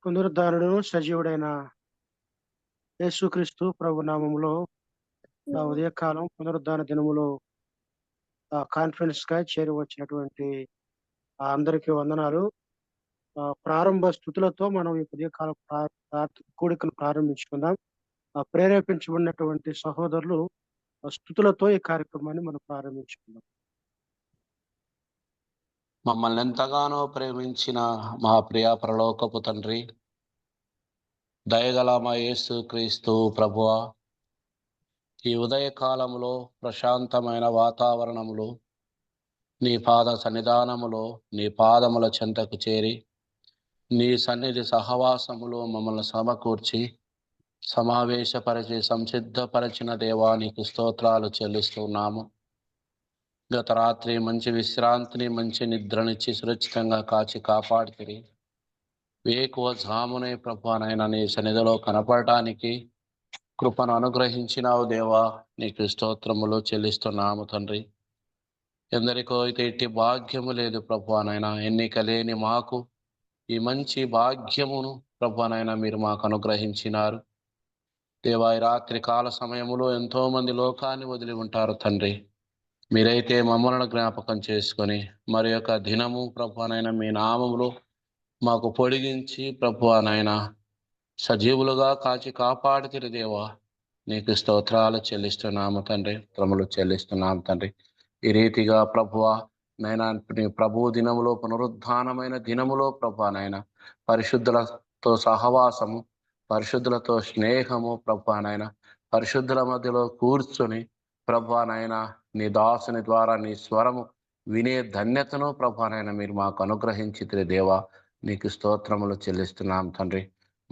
పునరుద్ధానుడును సజీవుడైన యేసుక్రీస్తు ప్రభు నామములో ఉదయకాలం పునరుద్ధాన దినములో కాన్ఫరెన్స్ గా చేరి వచ్చినటువంటి అందరికీ వందనాలు. ప్రారంభ స్థుతులతో మనం ఈ ఉదయకాలం కూడికను ప్రారంభించుకుందాం. ప్రేరేపించబడినటువంటి సహోదరులు స్థుతులతో ఈ కార్యక్రమాన్ని మనం ప్రారంభించుకుందాం. మమ్మల్ని ఎంతగానో ప్రేమించిన మా ప్రియ పరలోకపు తండ్రి, దయగల మా యేసు క్రీస్తు ప్రభువా, ఈ ఉదయకాలంలో ప్రశాంతమైన వాతావరణములో నీ పాద సన్నిధానములో నీ పాదముల చెంతకు చేరి నీ సన్నిధి సహవాసములో మమ్మల్ని సమకూర్చి సమావేశపరిచి సంసిద్ధపరిచిన దేవా నీకు స్తోత్రాలు చెల్లిస్తున్నాము. గత రాత్రి మంచి విశ్రాంతిని మంచి నిద్రనిచ్చి సురక్షితంగా కాచి కాపాడితిరి. వేకువ జామునే ప్రభువనైనా నీ సన్నిధిలో కనపడటానికి కృపను అనుగ్రహించినావు దేవా, నీకు స్తోత్రములు చెల్లిస్తున్నాము తండ్రి. ఎందరికో అయితే ఇట్టి భాగ్యము లేదు ప్రభువనైనా, ఎన్నిక లేని మాకు ఈ మంచి భాగ్యమును ప్రభువనైనా మీరు మాకు అనుగ్రహించినారు దేవా. ఈ రాత్రి కాల సమయములో ఎంతో మంది లోకాన్ని వదిలి ఉంటారు తండ్రి. మీరైతే మమ్మల్ని జ్ఞాపకం చేసుకొని మరి యొక్క దినము ప్రభువనైనా మీ నామములో మాకు పొడిగించి ప్రభువనైనా సజీవులుగా కాచి కాపాడుతిరి దేవా, నీకు స్తోత్రాలు చెల్లిస్తున్నాము తండ్రి, శ్రమలు చెల్లిస్తున్నాము తండ్రి. ఈ రీతిగా ప్రభువా నైనా నీ ప్రభు దినములో పునరుద్ధానమైన దినములో ప్రభువనైనా పరిశుద్ధులతో సహవాసము, పరిశుద్ధులతో స్నేహము ప్రభువనైనా పరిశుద్ధుల మధ్యలో కూర్చొని ప్రభువనైనా నీ దాసుని ద్వారా నీ స్వరము వినే ధన్యతను ప్రభువనైనా మీరు మాకు అనుగ్రహించితిరి దేవా, నీకు స్తోత్రములు చెల్లిస్తున్నాం తండ్రి.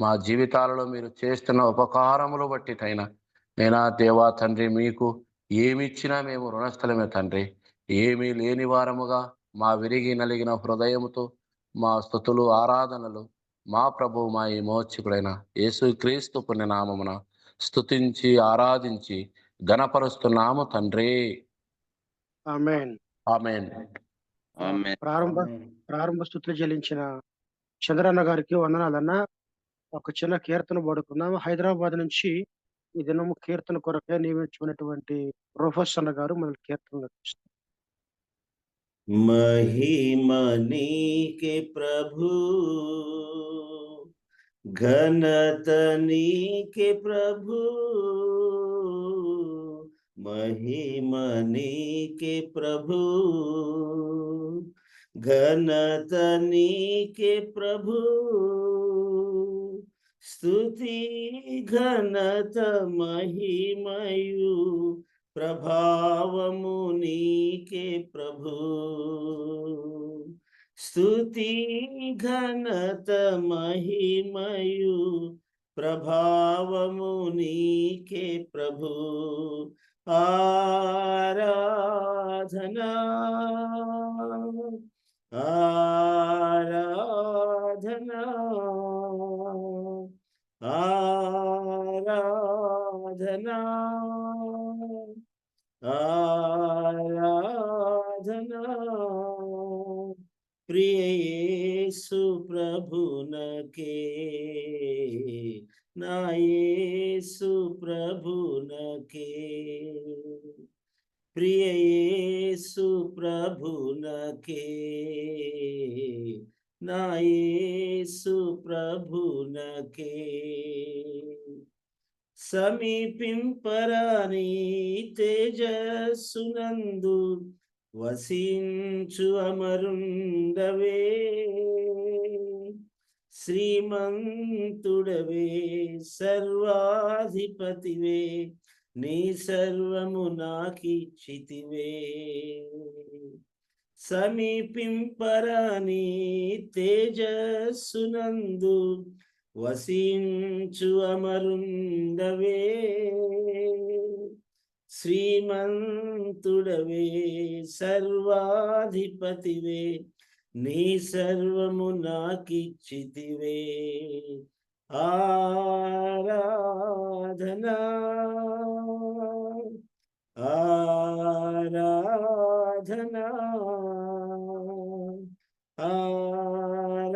మా జీవితాలలో మీరు చేస్తున్న ఉపకారములు బట్టిటైనా నేనా దేవా తండ్రి, మీకు ఏమిచ్చినా మేము రుణస్థలమే తండ్రి. ఏమీ లేని వారముగా మా విరిగి నలిగిన హృదయముతో మా స్తుతులు ఆరాధనలు మా ప్రభు మా ఈ మోక్షకుడైన యేసుక్రీస్తు పుణ్యనామమున స్తుతించి ఆరాధించి ఘనపరుస్తున్నాము తండ్రి. ఆమేన్. ఆమేన్. ప్రారంభ స్తుతులు చెల్లించిన చంద్రన్న గారికి వందనాలన్న. ఒక చిన్న కీర్తన పడుకుందాం. హైదరాబాద్ నుంచి ఈ దినము కీర్తన కొరకే నియమించుకున్నటువంటి ప్రొఫెసర్ అన్న గారు మన కీర్తన. महिम नीके प्रभु, घनत नीके प्रभु, महिम नीके प्रभु, घनत नीके प्रभु, स्तुति घनत महिमयु ప్రభావము నీకే ప్రభు, స్తుతి ఘనత మహిమయు ప్రభావము నీకే ప్రభు. ఆరాధనా ఆరాధనా ఆరాధనా ఆరాధనా ప్రియ యేసు ప్రభునకే, నా యేసు ప్రభునకే, ప్రియ యేసు ప్రభునకే, నా యేసు ప్రభునకే. సమీపింపరాని తేజస్సునందు వసించు అమరుండవే, శ్రీమంతుడవే సర్వాధిపతివే, నీ సర్వము నాకిచ్చితివే. సమీపింపరాని తేజస్సునందు వసించు అమరుండవే, శ్రీమంతుడవే సర్వాధిపతివే, నీ సర్వము నాకిచ్చితివే. ఆరాధనా ఆరాధనా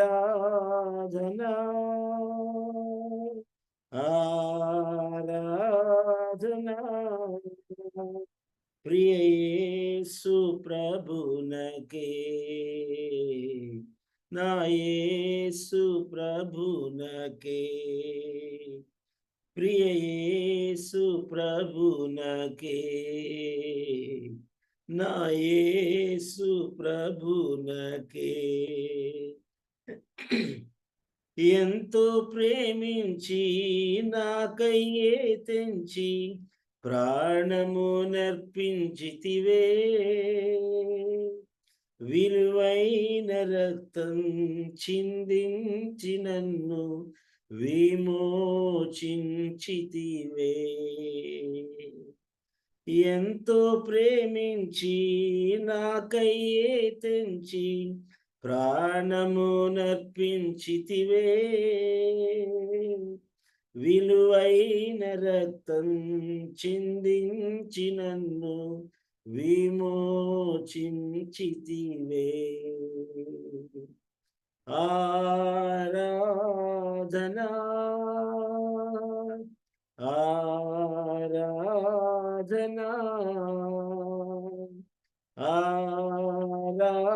ఆరాధనా ప్రియ యేసు ప్రభునకే, నా యేసు ప్రభునకే, ప్రియ యేసు ప్రభునకే, నా యేసు ప్రభునకే. ఎంతో ప్రేమించి నాకయ్యే తెంచి ప్రాణము నర్పించితివే, విలువైన రక్తం చిందించి నన్ను విమోచించితివే. ఎంతో ప్రేమించి నాకయ్యే తెంచి ప్రాణము నర్పించితివే, విలువైన రక్తం చిందించి నన్ను విమోచించితివే. ఆరాధనా ఆరాధనా ఆరాధనా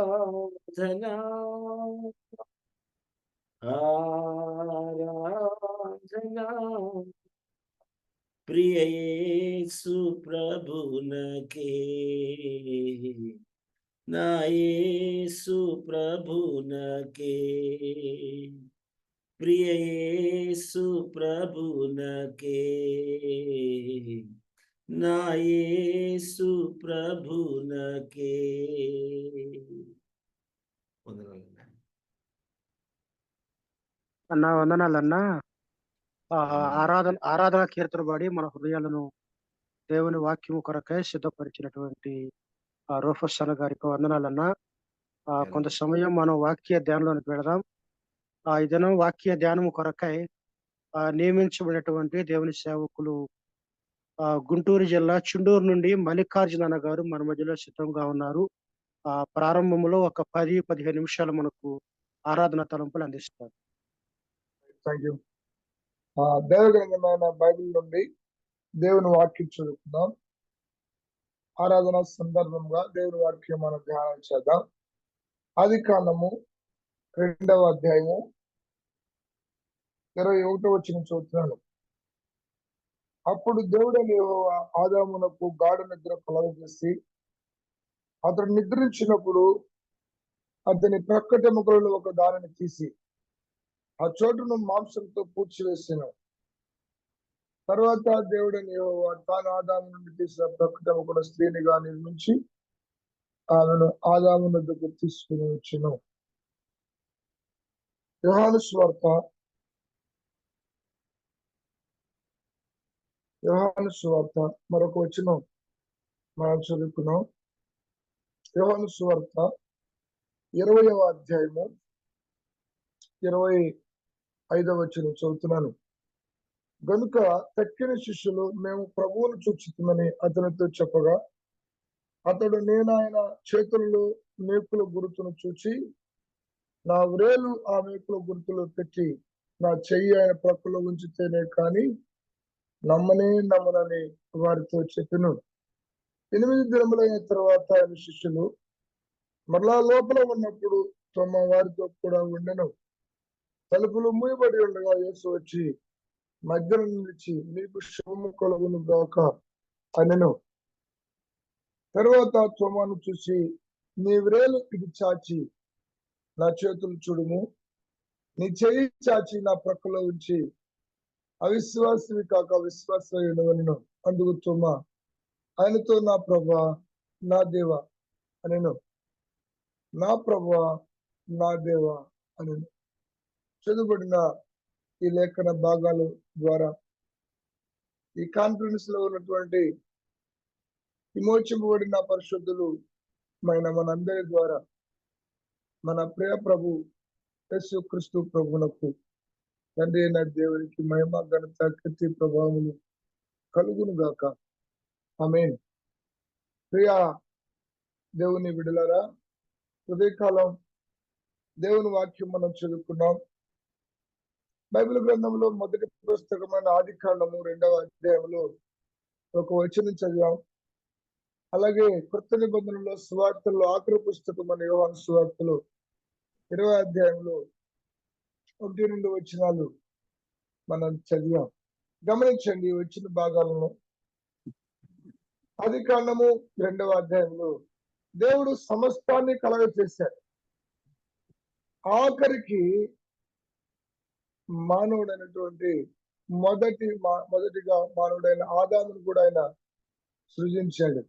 ఆరాధనా, ప్రియ యేసు ప్రభునకే, నా యేసు ప్రభునకే, ప్రియ యేసు ప్రభునకే, నా యేసు ప్రభునకే. అన్నా వందనాలన్నా. వందనాలు. ఆరాధన కీర్తన పాడి మన హృదయాలను దేవుని వాక్యము కొరకై సిద్ధపరిచినటువంటి రూఫస్ అన్న గారికి వందనాలన్నా. కొంత సమయం మనం వాక్య ధ్యానంలోనికి వెళదాం. ఈ దినం వాక్య ధ్యానము కొరకై నియమించబడినటువంటి దేవుని సేవకులు గుంటూరు జిల్లా చుండూరు నుండి మల్లికార్జున అన్న గారు మన మధ్యలో సిద్ధంగా ఉన్నారు. ప్రారంభంలో ఒక 10-15 నిమిషాలు మనకు ఆరాధన తలంపులు అందిస్తారు. Thank you. దైవగ్రంథమైన బైబిల్ నుండి దేవుని వాక్యం చదువుకుందాం. ఆరాధన సందర్భంగా దేవుని వాక్యం మనం ధ్యానం చేద్దాం. ఆదికాండము 2వ అధ్యాయము 21వ వచనం చదువుతున్నాను. అప్పుడు దేవుడైన యెహోవా ఆదామునకు గాఢ నిద్ర కలుగజేసి అతడు నిద్రించినప్పుడు అతని ప్రక్కటెముకలలో ఒక దానిని తీసి ఆ చోటును మాంసంతో పూడ్చివేసాను. తర్వాత దేవుడైన యెహోవా తాను ఆదాము నుండి తీసిన ప్రక్కటెముకల స్త్రీనిగా నిర్మించి ఆమెను ఆదాము వద్దకు తీసుకుని వచ్చెను. యోహాను సువార్త మరొక వచనం మనం చదువుకున్నాం. యోహాను సువార్త 20వ అధ్యాయము 25వ వచనం చదువుతున్నాను. గనుక తక్కిన శిష్యులు మేము ప్రభువును చూచితిమని అతనితో చెప్పగా అతడు నేను ఆయన చేతుల్లో మేకుల గుర్తును చూచి నా వ్రేలు ఆ మేకుల గుర్తులో పెట్టి నా చెయ్యి ఆయన ప్రక్కలో ఉంచితేనే కాని నమ్మనని వారితో చెప్పెను. 8 దినములైన తర్వాత ఆయన శిష్యులు మరలా లోపల ఉన్నప్పుడు తమ వారితో కూడా ఉండెను. తలుపులు మూయబడి ఉండగా యేసు వచ్చి మధ్యలో నిలిచి మీకు శుభము కలుగును గాక అనెను. తర్వాత తోమాను చూసి నీ వ్రేలు ఇది చాచి నా చేతులు చూడుము, నీ చెయ్యి చాచి నా ప్రక్కలో ఉంచి అవిశ్వాసివి కాక విశ్వాసమైనవనెను. అందుకు తోమా ఆయనతో నా ప్రభువా నా దేవా అనెను. నా ప్రభువా నా దేవా అనెను. చదువుబడిన ఈ లేఖన భాగాల ద్వారా ఈ కాన్ఫరెన్స్ లో ఉన్నటువంటి విమోచింపబడిన పరిశుద్ధులు మనందరి ద్వారా మన ప్రియ ప్రభు యేసు క్రీస్తు ప్రభువునకు తండ్రి అయిన దేవునికి మహిమ ఘనత కీర్తి ప్రభావములు కలుగును గాక. ఆమేన్. ప్రియ దేవుని బిడ్డలారా, ఉదయకాలం దేవుని వాక్యం మనం చదువుకున్నాం. బైబిల్ గ్రంథంలో మొదటి పుస్తకమైన ఆదికాండము 2వ అధ్యాయంలో ఒక వచనం చదివాం. అలాగే కొత్త నిబంధనలో సువార్తల్లో ఆఖరి పుస్తకం మన యోహాను సువార్తలో 20వ అధ్యాయంలో 1-2 వచనాలు మనం చదివాం. గమనించండి వచ్చిన భాగాలను. ఆది కాండము 2వ అధ్యాయంలో దేవుడు సమస్తాన్ని కలగ చేశాడు. ఆఖరికి మానవుడైనటువంటి మొదటిగా మానవుడైన ఆదామును కూడా ఆయన సృజించాడు.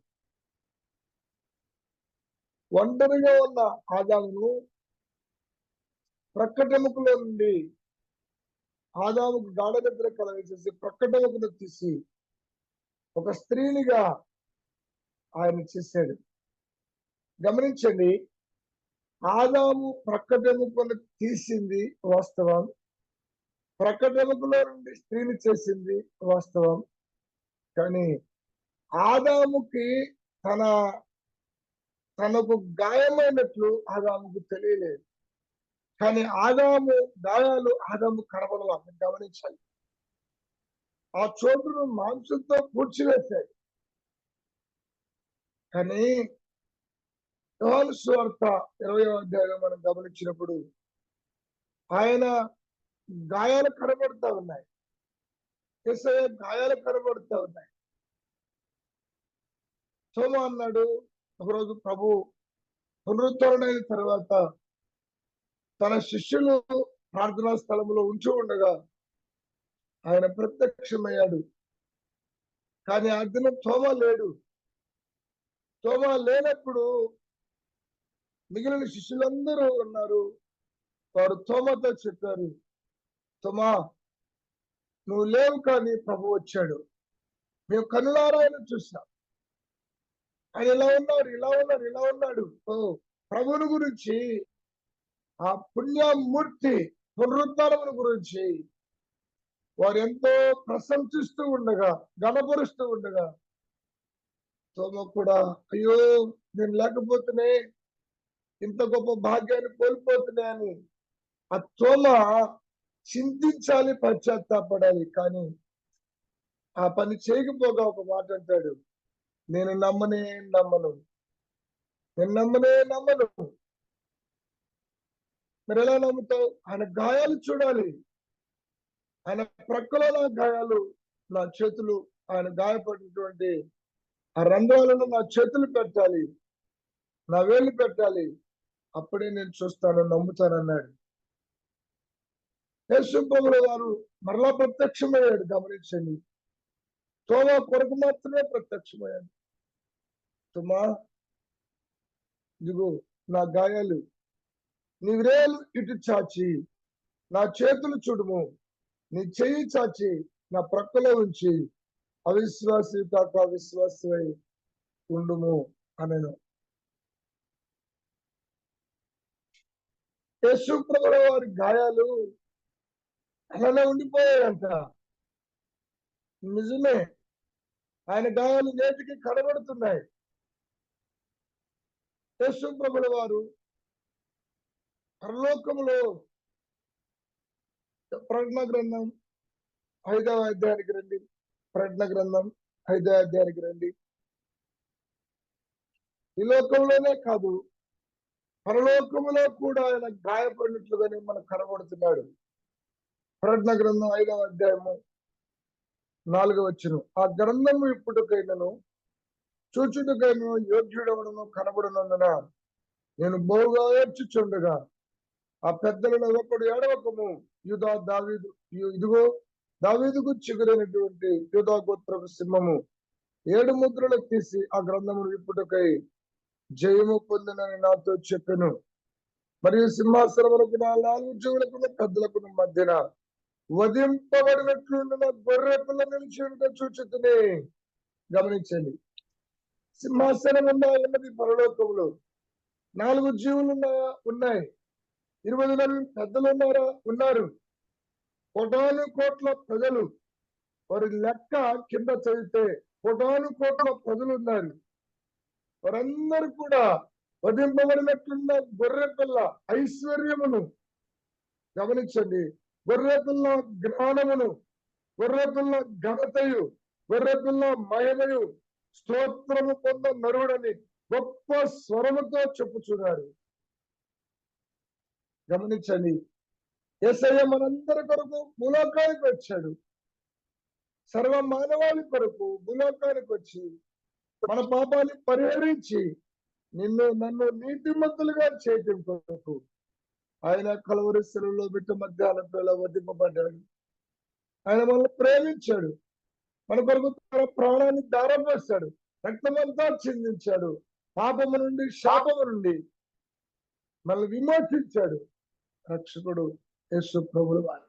ఒంటరిగా ఉన్న ఆదామును ప్రక్కటెముకలో నుండి ఆదాముకు గాఢ నిద్ర కలగచేసి ప్రక్కటెముకను తీసి ఒక స్త్రీనిగా ఆయన చేశాడు. గమనించండి, ఆదాము ప్రక్కటెముకను తీసింది వాస్తవం, ప్రక్కటెముకలో నుండి స్త్రీని చేసింది వాస్తవం. కానీ ఆదాముకి తనకు గాయమైనట్లు ఆదాముకు తెలియలేదు. కానీ ఆదాము గాయాలు ఆదాము కనబడలా. గమనించాలి. ఆ చోటును మాంసంతో పూడ్చివేశాడు. కానీ యోహాను సువార్త 20వ అధ్యాయంలో మనం గమనించినప్పుడు ఆయన గాయాలు కనబడుతూ ఉన్నాయి. యేసయ్య గాయాలు కనబడుతూ ఉన్నాయి. తోమా అన్నాడు, ఒకరోజు ప్రభు పునరుద్ధరణైన తర్వాత తన శిష్యులు ప్రార్థనా స్థలంలో ఉంచి ఉండగా ఆయన ప్రత్యక్షమయ్యాడు. కానీ ఆ దినం తోమా లేడు. తోమా లేనప్పుడు మిగిలిన శిష్యులందరూ ఉన్నారు. వారు తోమాతో చెప్పారు, తోమా నువ్వు లేవు, కానీ ప్రభు వచ్చాడు. మేము కనులారా ఆయన చూసాం. ఆయన ఇలా ఉన్నాడు. ఓ ప్రభువుని గురించి, ఆ పుణ్యమూర్తి పునరుద్ధరణను గురించి వారు ఎంతో ప్రశంసిస్తూ ఉండగా, గణపరుస్తూ ఉండగా తోమ కూడా అయ్యో నేను లేకపోతేనే ఇంత గొప్ప భాగ్యాన్ని కోల్పోతున్నా అని ఆ తోమ చింతించాలి, పశ్చాత్తాపడాలి. కానీ ఆ పని చేయకపోగా ఒక మాట అంటాడు, నేను నమ్మను. మరి ఎలా నమ్ముతావు? ఆయన గాయాలు చూడాలి. ఆయన ప్రక్కలో నా గాయాలు, నా చేతులు, ఆయన గాయపడినటువంటి ఆ రంధ్రాలను నా చేతులు పెట్టాలి, నా వేళ్ళు పెట్టాలి, అప్పుడే నేను చూస్తాను, నమ్ముతానన్నాడు. యేసు ప్రభువు వారు మరలా ప్రత్యక్షమయ్యాడు. గమనించండి, తోమా కొరకు మాత్రమే ప్రత్యక్షమయ్యాడు. తోమా, ఇదిగో నా గాయాలు, నీ వేలు ఇటు చాచి నా చేతులు చూడుము, నీ చెయ్యి చాచి నా ప్రక్కలో ఉంచి అవిశ్వాసి కాక విశ్వాసమై ఉండుము అనను. యేసు ప్రభువు వారి గాయాలు అలానే ఉండిపోయాయంట. నిజమే, ఆయన గాయాలు నేటికి కనబడుతున్నాయి. యేసు ప్రభువు వారు పరలోకములో ప్రకటన గ్రంథం 5వ అధ్యాయానికి రండి. ప్రకటన గ్రంథం 5వ అధ్యాయానికి రండి. ఈ లోకంలోనే కాదు, పరలోకములో కూడా ఆయన గాయపడినట్లుగానే మనకు కనబడుతున్నాడు. ప్రకటన గ్రంథం 5వ అధ్యాయము 4వ వచనం, ఆ గ్రంథము ఇప్పుడుకైనను చూచుటకైనను యోగ్యుడవడను కనబడినందున నేను బహుగా ఏడ్చుచుండగా ఆ పెద్దలలో ఒకడు ఏడవకము, ఇదిగో దావీదుకు చిగురైనటువంటి యూదా గోత్రపు సింహము 7 ముద్రలు తీసి ఆ గ్రంథమును విప్పుటకై జయము పొందినని నాతో చెప్పెను. మరియు సింహాసనములకు 4 జీవులకు పెద్దలకు మధ్యన వధింపబడినట్లుండిన గొర్రె పిల్ల నిలిచి ఉంటే చూచుతునే. గమనించండి, సింహాసనం ఉన్నది పరలోకములో, 4 జీవులు ఉన్నాయి, 20 పెద్దలు ఉన్నారు, కోటాను కోట్ల ప్రజలు. వారి లెక్క కింద చదివితే కోటాను కోట్ల ప్రజలు ఉన్నారు. వారందరూ కూడా వధింపబడినట్లున్న గొర్రె పిల్ల ఐశ్వర్యమును, గమనించండి, గొర్రె పిల్ల జ్ఞానమును, గొర్రె పిల్ల ఘనతయు, గొర్రె పిల్ల మహిమయు స్తోత్రము పొంద నరుడని గొప్ప స్వరముతో చెప్పుచున్నాడు. గమనించండి, యేసయ్య మనందరి కొరకు భూలోకానికి వచ్చాడు. సర్వ మానవాళి కొరకు భూలోకానికి వచ్చి మన పాపాన్ని పరిహరించి నిన్ను నన్ను నీతిమంతులుగా చేయటం కొరకు ఆయన కలవరి శిలువలో పెట్టి మధ్యాహ్నం వేళ వధింపబడ్డాడు. ఆయన మనల్ని ప్రేమించాడు, మన కొరకు తన ప్రాణాన్ని దారపోశాడు, రక్తమంతా చిందించాడు, పాపము నుండి శాపము నుండి మనల్ని విమోచించాడు రక్షకుడు యేసు ప్రభువు వారు.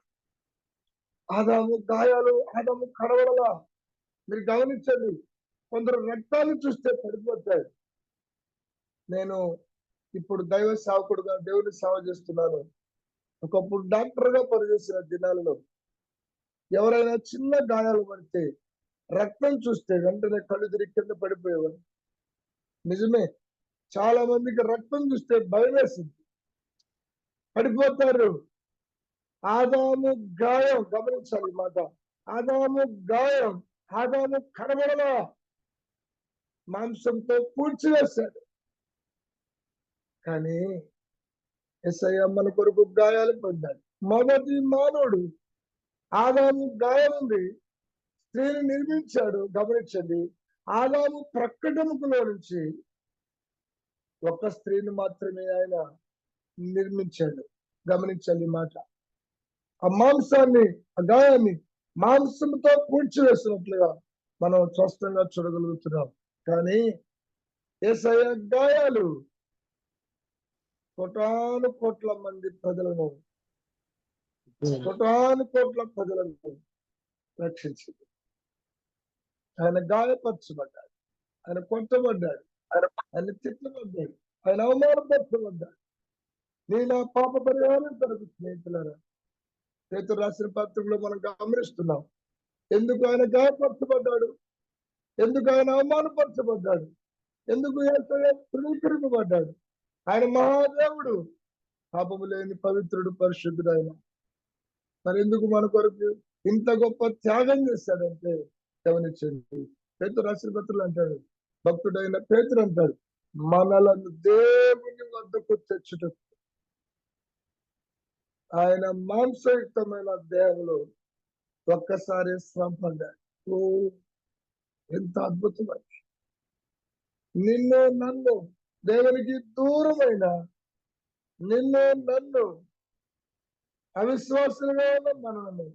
ఆదాము గాయాలు, ఆదాము కడవడలా మీరు గమనించండి. కొందరు రక్తాన్ని చూస్తే పడిపోతాయి. నేను ఇప్పుడు దైవ సేవకుడుగా దేవుని సేవ చేస్తున్నాను. ఒకప్పుడు డాక్టర్ గా పనిచేసిన దినాలలో ఎవరైనా చిన్న గాయాలు పడితే రక్తం చూస్తే వెంటనే కళ్ళు తిరిగి కింద పడిపోయేవారు. నిజమే, చాలా మందికి రక్తం చూస్తే భయం వేసింది, పడిపోతారు. ఆదాము గాయం, గమనించాలి మాట, ఆదాము గాయం, ఆదాము కడవడలో మాంసంతో పూడ్చివేశాడు. కానీ యేసయ్య మన కొరకు గాయాలు పొందాడు. మొదటి మానవుడు ఆదాము గాయం ఉంది, స్త్రీని నిర్మించాడు. గమనించండి, ఆదాము ప్రక్కటముకులో నుంచి ఒక స్త్రీని మాత్రమే ఆయన నిర్మించాడు. గమనించండి మాట, ఆ మాంసాన్ని, ఆ గాయాన్ని మాంసంతో పూడ్చివేసినట్లుగా మనం స్పష్టంగా చూడగలుగుతున్నాం. కానీ యేసయ్య గాయాలు కోటాను కోట్ల మంది ప్రజలను, కోటాను కోట్ల ప్రజలను రక్షించింది. ఆయన గాయపరచబడ్డాడు, ఆయన కొట్టబడ్డాడు, ఆయన తిట్టబడ్డాడు, ఆయన అవమానపరచబడ్డాడు. నేను నా పాప పరిహారం తరపు స్నేహితులారా, పేతురు రాసిన పత్రికలో మనం గమనిస్తున్నాం. ఎందుకు ఆయన గాయపరచబడ్డాడు, ఎందుకు ఆయన అవమానపరచబడ్డాడు, ఎందుకు తృణీకరింపబడ్డాడు. ఆయన మహాదేవుడు, పాపము లేని పవిత్రుడు, పరిశుద్ధుడు ఆయన. మరి ఎందుకు మన కొరకు ఇంత గొప్ప త్యాగం చేశాడంటే గమనించండి. పేతురు రాసిన పత్రికలు అంటాడు, భక్తుడైన పేతురు అంటాడు, మనలను దేవుని వద్దకు తెచ్చుటకు ఆయన మాంసయుక్తమైన దేహంలో ఒక్కసారి శ్రమ పడ్డాడు. ఓ ఎంత అద్భుతమైన, నిన్ను నన్ను, దేవునికి దూరమైన నిన్ను నన్ను, అవిశ్వాసులుగా ఉన్న మనలను,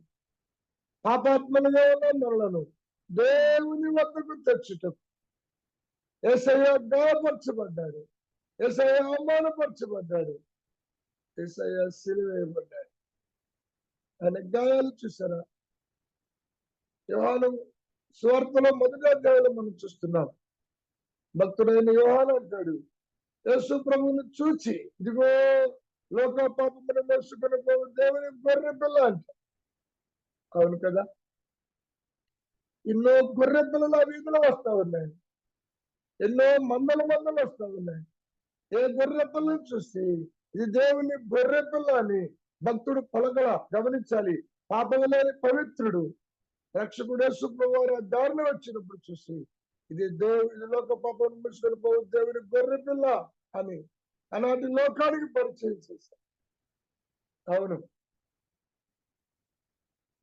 పాపాత్మలుగా ఉన్న మనలను దేవుని వద్దకు తెచ్చుటకు యేసయ్య గాయపరచబడ్డాడు, యేసయ్య అవమానపరచబడ్డాడు, యేసయ్య సిలువేయబడ్డాడు. ఆయన గాయాలు చూసారా? యోహాను సువార్తలో మొదటి అధ్యాయంలో మనం చూస్తున్నాం. భక్తుడైన యోహాను అంటాడు, యేసు ప్రభువుని చూచి, ఇదిగో లోక పాపమును మోసుకొని పోవు దేవుని గొర్రె పిల్ల అంట. అవును కదా, ఎన్నో గొర్రె పిల్లలు ఆ వీధిలో వస్తా ఉన్నాయి, ఎన్నో మందలు వస్తా ఉన్నాయి. ఏ గొర్రె పిల్లని చూసి ఇది దేవుని గొర్రె పిల్ల అని భక్తుడు పలకల. గమనించాలి, పాపము లేని పవిత్రుడు రక్షకుడు యేసు ప్రభువు దారిలో వచ్చినప్పుడు చూసి ఇది లోక పాపం మూసుకొని పోవు దేవుని గొర్రె పిల్ల అని అలాంటి లోకానికి పరిచయం చేశారు. అవును,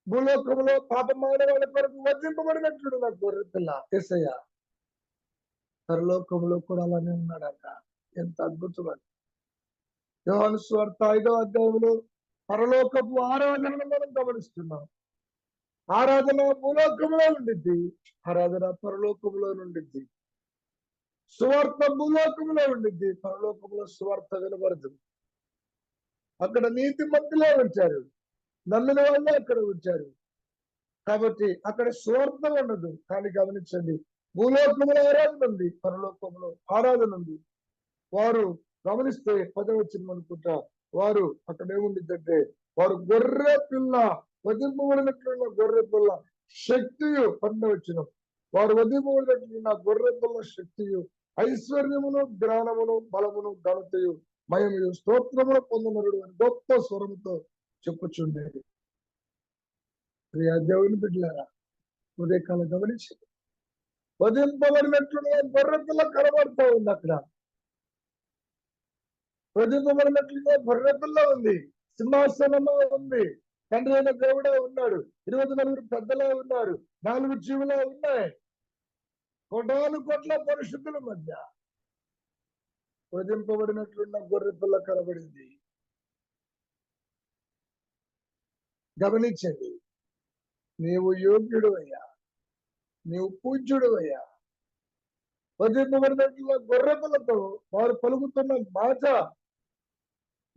భూలోకంలో పాపమైన వాళ్ళ కొరకు వధింపబడినట్లు నాకు గొర్రె పిల్ల యేసయ్య పరలోకంలో కూడా అలానే ఉన్నాడట. ఎంత అద్భుతమని యోహాను సువార్త 5వ అధ్యాయంలో పరలోకపు ఆరాధనను మనం గమనిస్తున్నాం. ఆరాధన భూలోకంలో ఉండిద్ది, ఆరాధన పరలోకంలో ఉండిద్ది. సువార్త భూలోకంలో ఉండిద్ది, పరలోకంలో సువార్త వినబడదు. అక్కడ నీతి మంతులే ఉంచారు, నమ్మిన వాళ్ళే అక్కడ ఉంచారు. కాబట్టి అక్కడ సువార్త ఉండదు. కానీ గమనించండి, భూలోకంలో ఆరాధన ఉంది, పరలోకంలో ఆరాధన ఉంది. వారు గమనిస్తే 10వ వచనం అనుకుంటా, వారు అక్కడ ఏముండిద్దంటే వారు గొర్రె పిల్ల, వధింపబడినట్లున్న గొర్రె పిల్ల శక్తియు, 12వ వచనం, వారు వధింపబడినట్లున్న గొర్రె పిల్ల శక్తియు, ఐశ్వర్యమును, జ్ఞానమును, బలమును, ఘనతయు, మయముయు, స్తోత్రమును పొందనరుడు అని గొప్ప స్వరముతో చెప్పుచుండేది. ప్రియా దేవుని బిడ్డలారా, ఉదయకాలం గమనించండి. వధింపబడినట్లుగా గొర్రె పిల్ల కనబడుతూ ఉంది అక్కడ. వధింపబడినట్లుగా గొర్రె పిల్ల ఉంది, సింహాసనంలో ఉంది, తండ్రి అయిన దేవుడే ఉన్నాడు, 24 పెద్దలే ఉన్నారు, 4 జీవులే ఉన్నాయి, కోటాను కోట్ల పరిశుద్ధుల మధ్య వధింపబడినట్లున్న గొర్రె పిల్ల కనబడింది. గమనించండి, నీవు యోగ్యుడు అయ్యా, నీవు పూజ్యుడు అయ్యా. వధింపబడినట్లుగా గొర్రె పిల్లతో వారు పలుకుతున్న మాట,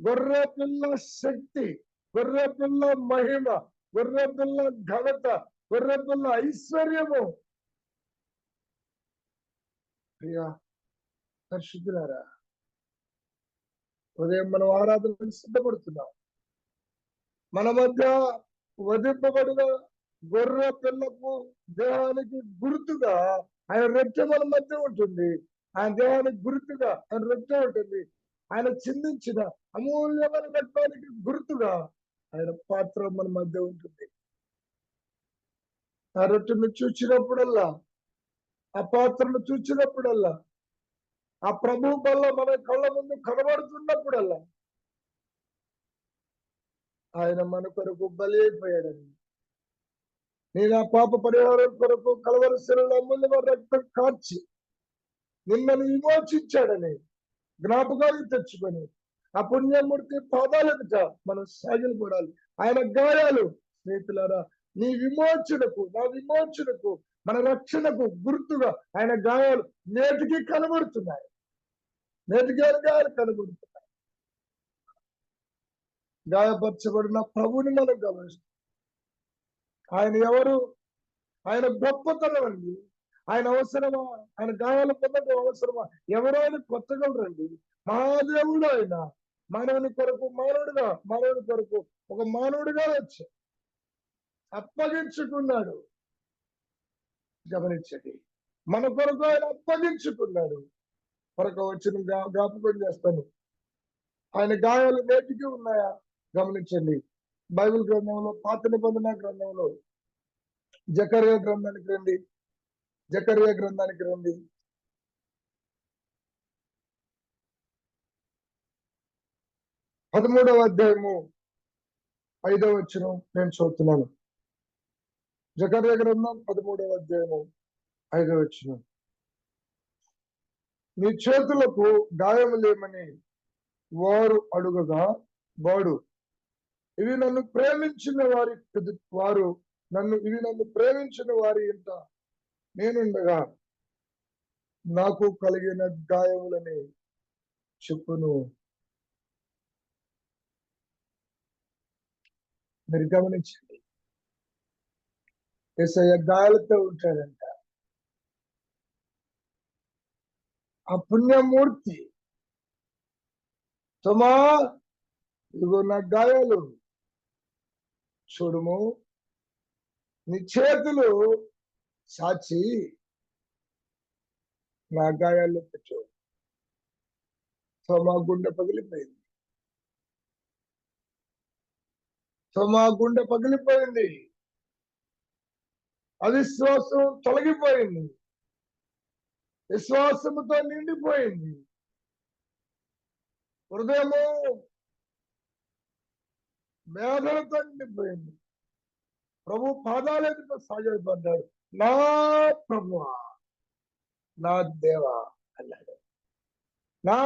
గొర్రె పిల్ల శక్తి, గొర్రె పిల్ల మహిమ, గొర్రె పిల్ల ఘనత, గొర్రె పిల్ల ఐశ్వర్యము. ప్రియా పరిశుద్ధులారా, ఉదయం మనం ఆరాధనకు సిద్ధపడుతున్నాం. మన మధ్య వధింపబడిన గొర్రె పిల్లకు దేహానికి గుర్తుగా ఆయన రొట్టె మన మధ్య ఉంటుంది. ఆయన దేహానికి గుర్తుగా ఆయన రొట్టె ఉంటుంది. ఆయన చిందించిన అమూల్యమైన రక్తానికి గుర్తుగా ఆయన పాత్ర మన మధ్య ఉంటుంది. ఆ రొట్టెను చూచినప్పుడల్లా, ఆ పాత్రను చూచినప్పుడల్లా, ఆ ప్రభు వల్ల మన కళ్ళ ముందు కనబడుతున్నప్పుడల్లా ఆయన మన కొరకు బలి అయిపోయాడని, నేను ఆ పాప పరిహారం కొరకు కలవరి శిలలో అమూల్యమైన రక్తం కార్చి నిన్నను విమోచించాడని జ్ఞాపకాలు తెచ్చుకొని ఆ పుణ్యమూర్తి పాదాలెదుట మనం సాగిలపడాలి. ఆయన గాయాలు స్నేహితులారా, నీ విమోచనకు, నా విమోచనకు, మన రక్షణకు గుర్తుగా ఆయన గాయాలు నేటికి కనబడుతున్నాయి. నేటికి ఆయన గాయాలు కనబడుతున్నాయి. గాయపరచబడిన ప్రభుని మనం గమనిస్తాం. ఆయన ఎవరు? ఆయన గొప్పతనం అండి. ఆయన అవసరమా? ఆయన గాయాలు పొందడం అవసరమా? ఎవరో ఆయన కొత్తగలరండి. మహాదేవుడు ఆయన మానవుని కొరకు మానవుని కొరకు ఒక మానవుడిగా వచ్చి అప్పగించుకున్నాడు. గమనించండి, మన కొరకు ఆయన అప్పగించుకున్నాడు. మరొక వచ్చిన జ్ఞాపకం చేస్తాను. ఆయన గాయాలు నేటికి ఉన్నాయా? గమనించండి, బైబిల్ గ్రంథంలో, పాత నిబంధన గ్రంథంలో జకర్యా గ్రంథానికి రండి. జకర్యా గ్రంథానికి రండి. 13వ అధ్యాయము 5వ వచనం నేను చదువుతున్నాను. జకర్యా గ్రంథం 13వ అధ్యాయము 5వ వచనం. నీ చేతులకు గాయములేమని వారు అడుగగా వాడు, ఇవి నన్ను ప్రేమించిన వారి ఇంట నేనుండగా నాకు కలిగిన గాయములని చెప్పును. మీరు గమనించండి, యేసయ్య గాయాలతో ఉంటాడంట. ఆ పుణ్యమూర్తి, తమా ఇదిగో నా గాయాలు చూడుము, నీ చేతులు సాచి నా గాయాల్లో పెట్టు. తమా గుండె పగిలిపోయింది. తమా గుండె పగిలిపోయింది. అవిశ్వాసం తొలగిపోయింది. విశ్వాసముతో నిండిపోయింది. హృదయము వేదనతో నిండిపోయింది. ప్రభు పాదాలెదుట సాగిలపడ్డాడు. నా ప్రభువా, నా దేవా అన్నాడు. నా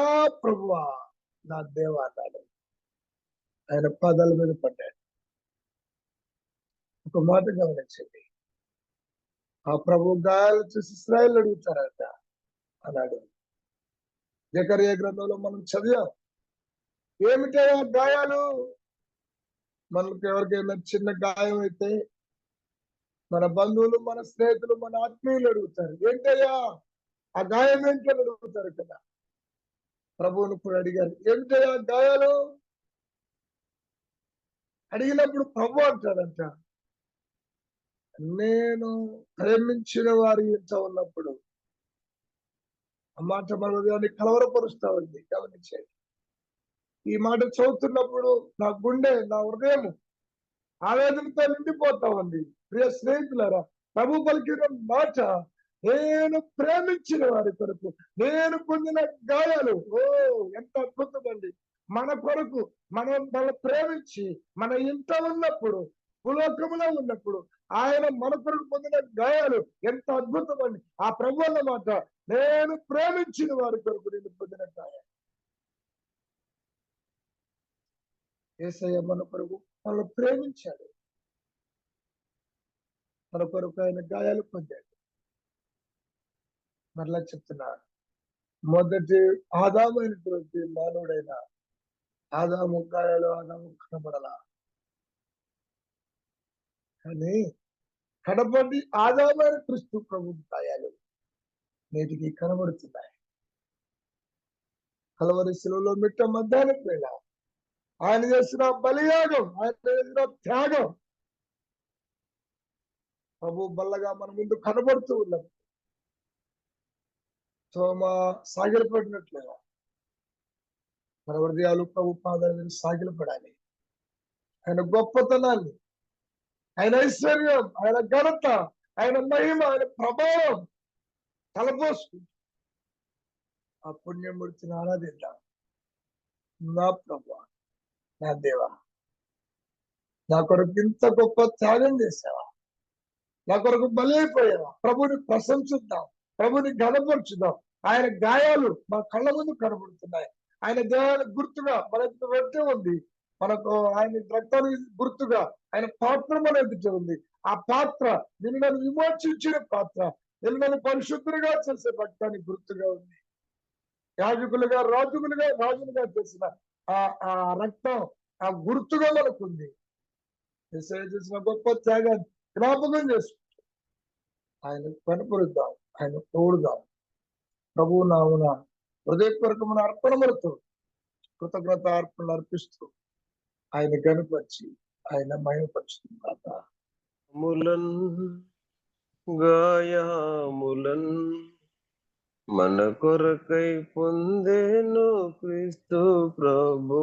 ప్రభువా, నా దేవా అన్నాడు. ఆయన పాదాల మీద పడ్డాడు. ఒక మాట గమనించండి, ఆ ప్రభు గాయాలు చూసి ఇశ్రాయేలు అడుగుతారట అన్నాడు. జకర్యా గ్రంథంలో మనం చదివాం. ఏమిటా గాయాలు? మనకి ఎవరికైనా చిన్న గాయం అయితే మన బంధువులు, మన స్నేహితులు, మన ఆత్మీయులు అడుగుతారు, ఏంటయ్యా ఆ గాయం ఏంటని అడుగుతారు కదా. ప్రభువును కూడా అడిగారు, ఏమిటయ్యా గాయాలు అడిగినప్పుడు ప్రభు అంటాడంట, నేను ప్రేమించిన వారి ఇంట ఉన్నప్పుడు. ఆ మాట మన హృదయాన్ని కలవరపరుస్తా ఉంది. గమనించండి, ఈ మాట చదువుతున్నప్పుడు నా గుండె, నా హృదయం ఆవేదనతో నిండిపోతా ఉంది. ప్రియ స్నేహితులారా, ప్రభు పలికిన మాట, నేను ప్రేమించిన వారి కొరకు నేను పొందిన గాయాలు. ఓ ఎంత అద్భుతం అండి! మన కొరకు మనం ప్రేమించి మన ఇంట ఉన్నప్పుడు, భూలోకములో ఉన్నప్పుడు ఆయన మన కొరకు పొందిన గాయాలు ఎంత అద్భుతం అండి! ఆ ప్రభు అన్నమాట, నేను ప్రేమించిన వారి కొరకు నేను పొందిన గాయాలు. యేసయ్య మన కొరకు మనల్ని ప్రేమించాడు, మన కొరకు ఆయన గాయాలు పొందాడు. మరలా చెప్తున్నారు, మొదటి ఆదామైనటువంటి మానవుడైన ఆదాము గాయాలు ఆదాము కనబడలా, కానీ కడపడి ఆదామైన క్రీస్తు ప్రభు గాయాలు నేటికి కనబడుతున్నాయి. కలవరి శిలువలో మిట్ట మధ్యాహ్నం వేళ ఆయన చేసిన బలియాగం, ఆయన చేసిన త్యాగం ప్రభు బల్లగా మన ముందు కనబడుతూ ఉన్నాం. తోమ సాగిలపడినట్లుగా మన హృదయాలు ప్రభు పాదాల మీద సాగిలపడాలి. ఆయన గొప్పతనాన్ని, ఆయన ఐశ్వర్యం, ఆయన ఘనత, ఆయన మహిమ, ఆయన ప్రభావం తలపోసుకుంటూ ఆ పుణ్యమూర్తిని ఆరాధిద్దాం. నా ప్రభు, నా దేవా, నా కొరకు ఇంత గొప్ప త్యాగం చేసావా, నా కొరకు బలి అయిపోయావా. ప్రభుని ప్రశంసిద్దాం, ప్రభుని ఘనపరుచుదాం. ఆయన గాయాలు మన కళ్ళ ముందు కనబడుతున్నాయి. ఆయన దేహానికి గుర్తుగా మన ఎదుట వెంటే ఉంది. మనకు ఆయన రక్తానికి గుర్తుగా ఆయన పాత్ర మన ఎదుట ఉంది. ఆ పాత్ర నిన్ను నన్ను విమోచించిన పాత్ర, నిన్ను నన్ను పరిశుద్ధులుగా చేసే రక్తానికి గుర్తుగా ఉంది. యాజకులుగా రాజులుగా చేసిన ఆ రక్తం ఆ గుర్తుగా మనకుంది. యేసయ్య చేసిన గొప్ప త్యాగాన్ని జ్ఞాపకం చేసుకుంటూ ఆయన కనపరుద్దాం, ఆయన తోడుదాం. ప్రభువు నామున హృదయపూర్వకమైన అర్పణములతో కృతజ్ఞత అర్పణలు అర్పిస్తూ ఆయన గణపరిచి ఆయన మహిమపరుచుతున్నాక గాయములన్ మన కొరకై పొందేను క్రీస్తు ప్రభు,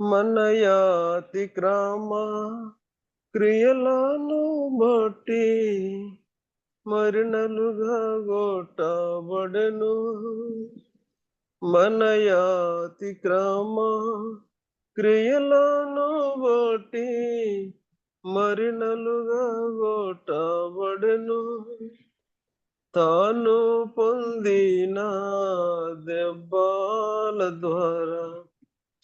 మన అతిక్రమ క్రియలను బట్టి మరణలుగా కొట్టబడెను. మన అతిక్రమ క్రియలను బట్టి మరణలుగా కొట్టబడెను. తాను పొందిన దెబ్బల ద్వారా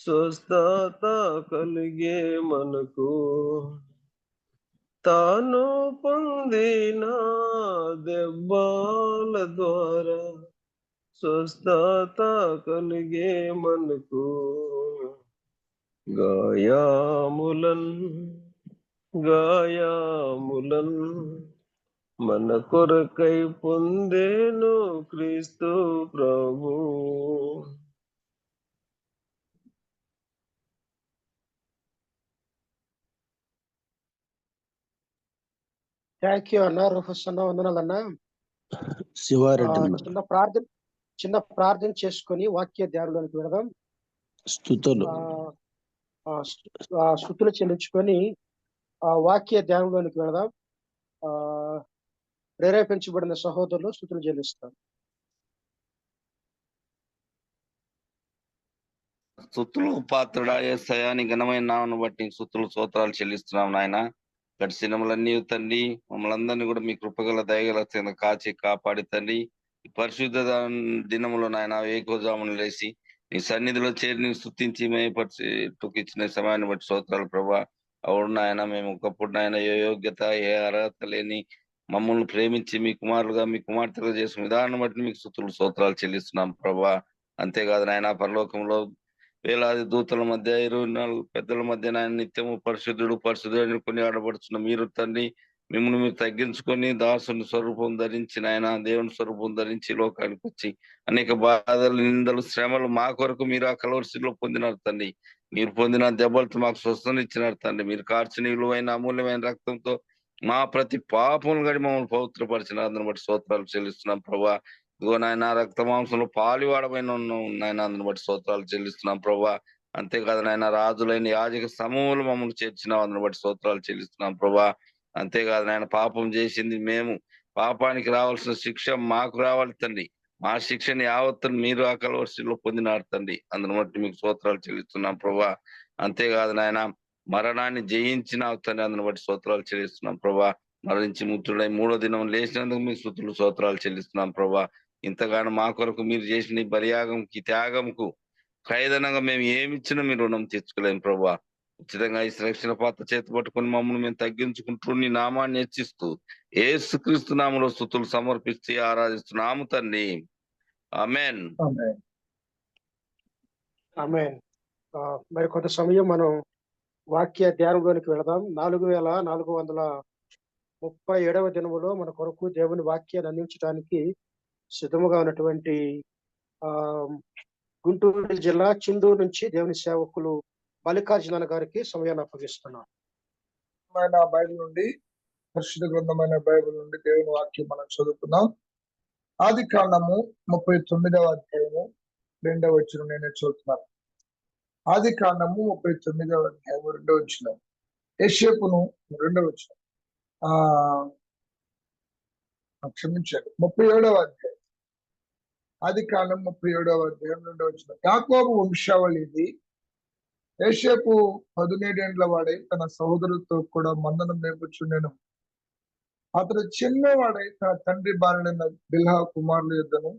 స్వస్థత కలిగే మనకు. తాను పొందిన దెబ్బల ద్వారా స్వస్థత కలిగే మనకు. గాయములన్ మన కొరకై పొందేను క్రీస్తు ప్రభు. థ్యాంక్ యూ అన్న. రూఫస్ అన్న, వందనాలన్నా. శివారెడ్డి చిన్న ప్రార్థన చేసుకొని వాక్య ధ్యానంలోనికి వెళదాం. స్తుతులు స్తుతులు చెల్లించుకొని వాక్య ధ్యానంలోనికి వెళదాం. ప్రేరేపించబడిన సహోదరులు స్తుతులు చెల్లిస్తారు. స్తుతులు పాత్రుడా యేసయ్యా, నీ ఘనమైన నామను బట్టి స్తుతులు స్తోత్రాలు చెల్లిస్తున్నాం నాయన. గడిచినములన్నీ తండ్రి మమ్మల్ని అందరినీ కూడా మీ కృపగల దయగల కాచి కాపాడి తండ్రి, ఈ పరిశుద్ధ దినములో నాయన ఏకోజామును లేసి నీ సన్నిధిలో చేరి నీ స్తుతించి మేపరిచేట్టుకు ఇచ్చిన సమయాన్ని బట్టి స్తోత్రాలు ప్రభా. అవును నాయన, మేము ఒకప్పుడు నాయన ఏ యోగ్యత ఏ అర్హత లేని మమ్మల్ని ప్రేమించి మీ కుమారులుగా మీ కుమార్తెలుగా చేసిన విధానం బట్టి మీకు స్తుతులు స్తోత్రాలు చెల్లిస్తున్నాం ప్రభా. అంతేకాదు నాయన, పరలోకంలో వేలాది దూతల మధ్య 24 పెద్దల మధ్య నాయన నిత్యము పరిశుద్ధుడు అని కొనియాడబడుతున్న మీరు తండ్రి, మిమ్మల్ని మీరు తగ్గించుకొని దాసుని స్వరూపం ధరించి నాయన దేవుని స్వరూపం ధరించి లోకానికి వచ్చి అనేక బాధలు, నిందలు, శ్రమలు మా కొరకు మీరు ఆ కలవరిశిలో పొందినారు తండ్రి. మీరు పొందిన దెబ్బలతో మాకు స్వస్థత ఇచ్చినారు తండ్రి. మీరు కార్చిన విలువైన అమూల్యమైన రక్తంతో మా ప్రతి పాపములు గడి మమ్మల్ని పవిత్రపరిచిన అందుని బట్టి స్తోత్రాలు చెల్లిస్తున్నాం ప్రభా. ఇదిగో నాయన, రక్త మాంసంలో పాలివాడమైన నాయన అందుని బట్టి స్తోత్రాలు చెల్లిస్తున్నాం ప్రభా. అంతేకాదు నాయన, రాజులైన యాజక సమూహములు మమ్మల్ని చేర్చిన అందుని బట్టి స్తోత్రాలు చెల్లిస్తున్నాం ప్రభా. అంతేకాదు నాయన, పాపం చేసింది మేము, పాపానికి రావాల్సిన శిక్ష మాకు రావాలి తండ్రి. మా శిక్షని యావత్తును మీరు ఆ కలవరిశిలో పొందినారు తండ్రి. అందును బట్టి మీకు స్తోత్రాలు చెల్లిస్తున్నాం ప్రభా. అంతేకాదు నాయన, మరణాన్ని జయించినావు తండ్రి. అందును బట్టి స్తోత్రాలు చెల్లిస్తున్నాం ప్రభా. మరణించి ముక్తుడై 3వ దినం లేచినందుకు మీకు స్తుతులు స్తోత్రాలు చెల్లిస్తున్నాం ప్రభా. ఇంతగానో మా కొరకు మీరు చేసిన ఈ బలియాగంకి, త్యాగంకు ఖైదనంగా మేము ఏమిచ్చినా మీరు రుణం తీర్చుకోలేం ప్రభా. ఉచితంగా ఈ రక్షణ పాత్ర చేతి పట్టుకుని మమ్మల్ని మేము తగ్గించుకుంటూ నీ నామాన్ని హెచ్చిస్తూ యేసుక్రీస్తు నామములో స్తుతులు సమర్పిస్తూ ఆరాధిస్తున్నాము తండ్రి. ఆమేన్. ఆమేన్. ఆమేన్. మరి కొంత సమయం మనం వాక్య ధ్యానంలోనికి వెళదాం. 4437వ దినములో మన కొరకు దేవుని వాక్యాన్ని అందించడానికి సిద్ధముగా ఉన్నటువంటి ఆ గుంటూరు జిల్లా చిందూరు నుంచి దేవుని సేవకులు మల్లికార్జున గారికి సమయాన్ని అప్పగిస్తున్నాం. బైబిల్ నుండి, పరిశుద్ధ గ్రంథమైన బైబిల్ నుండి దేవుని వాక్యం మనం చదువుకున్నాం. ఆది కాండము 39వ అధ్యాయము 2వ వచనం నేనే చదువుతున్నాను. ఆది కాండము 39వ అధ్యాయము 2వ వచనం. యోసేపును 2వ వచనం. క్షమించాడు, 37వ అధ్యాయం. ఆది కాండం 37వ అధ్యాయం 2వ వచనం. యాకోబు వంశావళి ఇది. యోసేపు 17 ఏండ్ల వాడై తన సహోదరులతో కూడా మందను మేపుచుండెను. అతడు చిన్నవాడై తన తండ్రి భార్యైన బిల్హా కుమారుల యొద్దను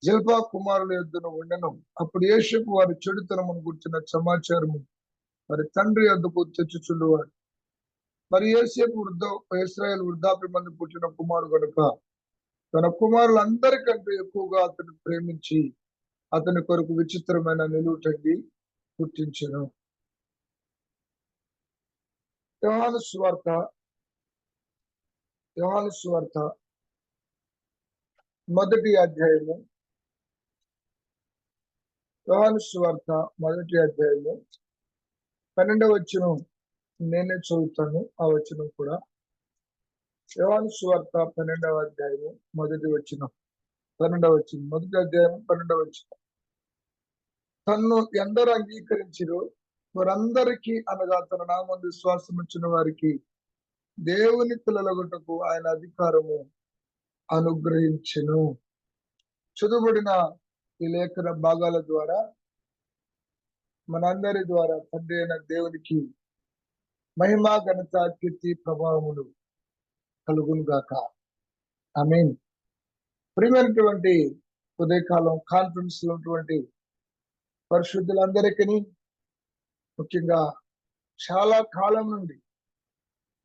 జిల్పా కుమారుల యొద్దను ఉండెను. అప్పుడు యోసేపు వారి చెడుతనమును గుర్చిన సమాచారము వారి తండ్రి యొద్దకు తెచ్చుచుండువాడు. మరి యోసేపు ఇశ్రాయేలు వృద్ధాప్య మంది పుట్టిన కుమారుడు కనుక తన కుమారులందరికంటే ఎక్కువగా అతను ప్రేమించి అతని కొరకు విచిత్రమైన నిలువుటంగి పుట్టించెను. యోహాను సువార్త 1వ అధ్యాయము. యోహాను సువార్త 1వ అధ్యాయము 12వ వచనం నేనే చదువుతాను. ఆ వచనం కూడా యోహాను సువార్త 12వ అధ్యాయము 1వ వచనం 12వ వచనం. 1వ అధ్యాయం 12వ వచనం. తన్ను ఎందరు అంగీకరించిరో వారందరికీ, అనగా తన నామం విశ్వాసం ఇచ్చిన వారికి దేవుని పిల్లలగుటకు ఆయన అధికారము అనుగ్రహించెను. చదువుబడిన ఈ లేఖన భాగాల ద్వారా మనందరి ద్వారా తండ్రి అయిన దేవునికి మహిమ, ఘనత, కీర్తి, ప్రభావములు కలుగును గాక. ఆమేన్. ప్రియమైనటువంటి ఉదయకాలం కాన్ఫరెన్స్ లో ఉన్నటువంటి పరిశుద్ధులందరికీ, ముఖ్యంగా చాలా కాలం నుండి